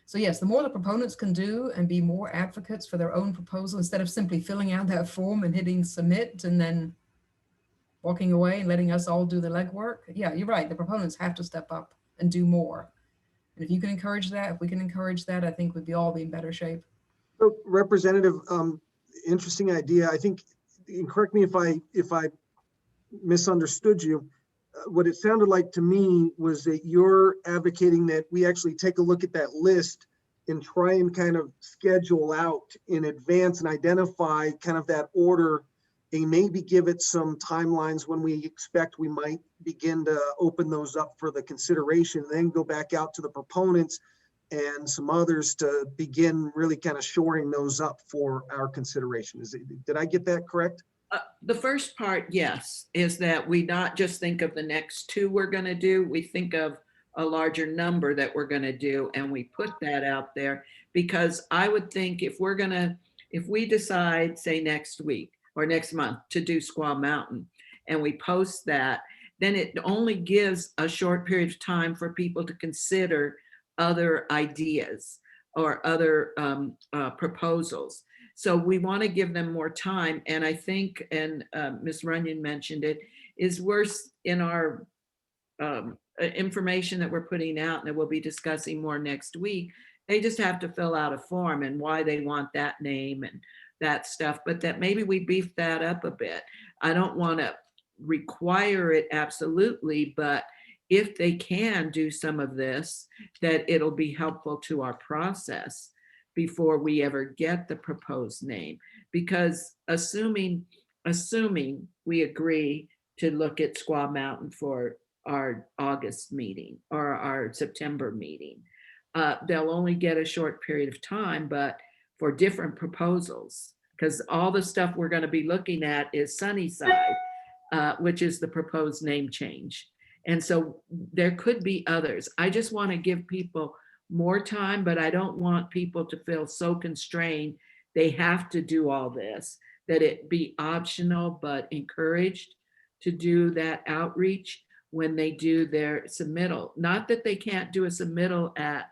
So yes, the more the proponents can do and be more advocates for their own proposal, instead of simply filling out that form and hitting submit and then walking away and letting us all do the legwork. Yeah, you're right. The proponents have to step up and do more. And if you can encourage that, if we can encourage that, I think we'd all be in better shape. So, Representative, interesting idea. I think, and correct me if I misunderstood you. What it sounded like to me was that you're advocating that we actually take a look at that list and try and kind of schedule out in advance and identify kind of that order, and maybe give it some timelines when we expect we might begin to open those up for the consideration, and then go back out to the proponents and some others to begin really kind of shoring those up for our consideration. Did I get that correct? The first part, yes, is that we not just think of the next two we're going to do, we think of a larger number that we're going to do, and we put that out there. Because I would think if we decide, say next week or next month, to do Squaw Mountain, and we post that, then it only gives a short period of time for people to consider other ideas or other proposals. So we want to give them more time. And I think, and Ms. Runyon mentioned it, is worse in our information that we're putting out and that we'll be discussing more next week. They just have to fill out a form and why they want that name and that stuff, but that maybe we beef that up a bit. I don't want to require it absolutely, but if they can do some of this, that it'll be helpful to our process before we ever get the proposed name. Because assuming we agree to look at Squaw Mountain for our August meeting or our September meeting. They'll only get a short period of time, but for different proposals, because all the stuff we're going to be looking at is Sunnyside, which is the proposed name change. And so there could be others. I just want to give people more time, but I don't want people to feel so constrained they have to do all this, that it be optional but encouraged to do that outreach when they do their submittal. Not that they can't do a submittal at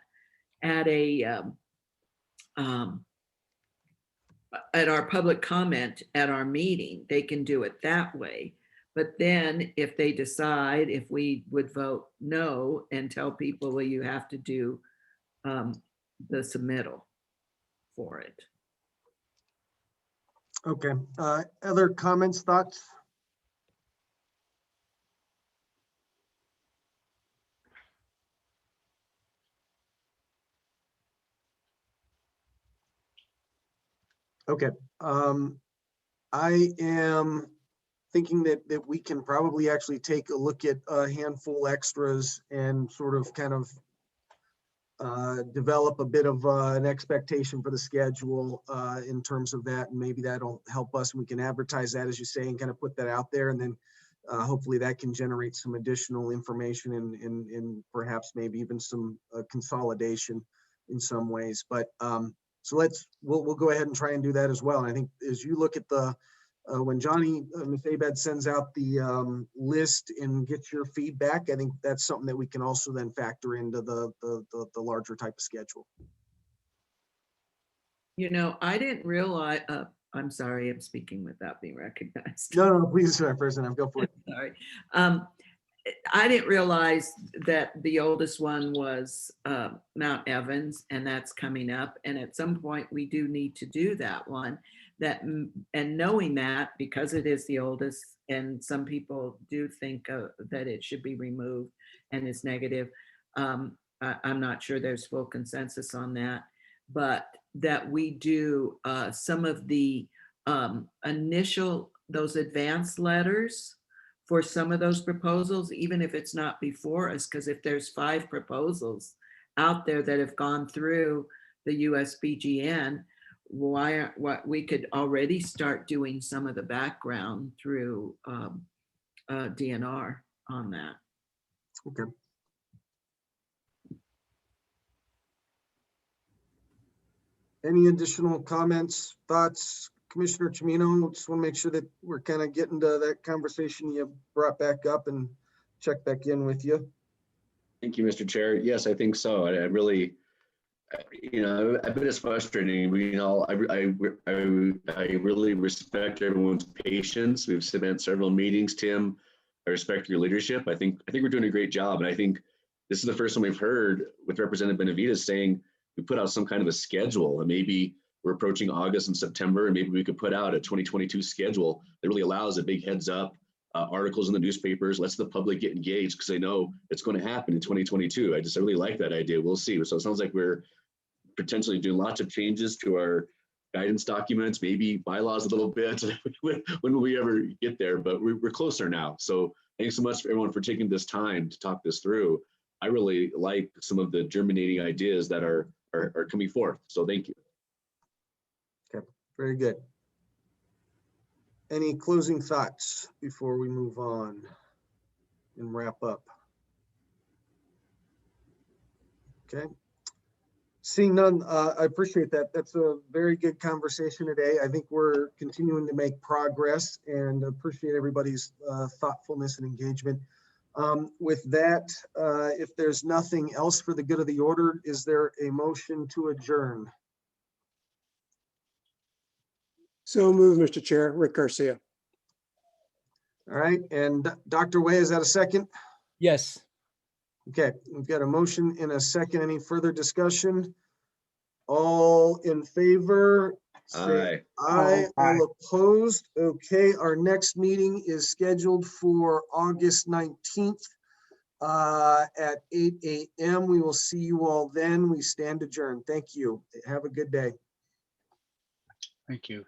our public comment at our meeting. They can do it that way. But then if they decide, if we would vote no and tell people, well, you have to do the submittal for it. Okay, other comments, thoughts? Okay, I am thinking that we can probably actually take a look at a handful extras and sort of kind of develop a bit of an expectation for the schedule in terms of that, and maybe that'll help us, and we can advertise that, as you say, and kind of put that out there, and then hopefully that can generate some additional information and perhaps maybe even some consolidation in some ways. But so we'll go ahead and try and do that as well. And I think as you look at the when Johnny, Ms. Abed sends out the list and gets your feedback, I think that's something that we can also then factor into the larger type of schedule. You know, I didn't realize, I'm sorry, I'm speaking without being recognized. No, please, President, go for it. Sorry. I didn't realize that the oldest one was Mount Evans, and that's coming up. And at some point we do need to do that one. And knowing that, because it is the oldest, and some people do think that it should be removed and is negative. I'm not sure there's full consensus on that, but that we do some of the initial, those advanced letters for some of those proposals, even if it's not before us, because if there's 5 proposals out there that have gone through the USBGN, what we could already start doing some of the background through DNR on that. Okay. Any additional comments, thoughts? Commissioner Chimino, just want to make sure that we're kind of getting to that conversation you brought back up and check back in with you. Thank you, Mr. Chair. Yes, I think so. I really, I bet it's frustrating. I really respect everyone's patience. We've spent several meetings, Tim. I respect your leadership. I think we're doing a great job. And I think this is the first time we've heard with Representative Benavides saying we put out some kind of a schedule, and maybe we're approaching August and September, and maybe we could put out a 2022 schedule that really allows a big heads up, articles in the newspapers, lets the public get engaged, because they know it's going to happen in 2022. I really like that idea. We'll see. So it sounds like we're potentially doing lots of changes to our guidance documents, maybe bylaws a little bit when will we ever get there, but we're closer now. So thanks so much for everyone for taking this time to talk this through. I really like some of the germinating ideas that are coming forth. So thank you. Okay, very good. Any closing thoughts before we move on and wrap up? Okay. Seeing none, I appreciate that. That's a very good conversation today. I think we're continuing to make progress and appreciate everybody's thoughtfulness and engagement. With that, if there's nothing else for the good of the order, is there a motion to adjourn? So move, Mr. Chair. Rick Garcia. All right, and Dr. Way, is that a second? Yes. Okay, we've got a motion in a second. Any further discussion? All in favor? Say aye. All opposed? Okay, our next meeting is scheduled for August 19th at 8 a.m. We will see you all then. We stand adjourned. Thank you. Have a good day. Thank you.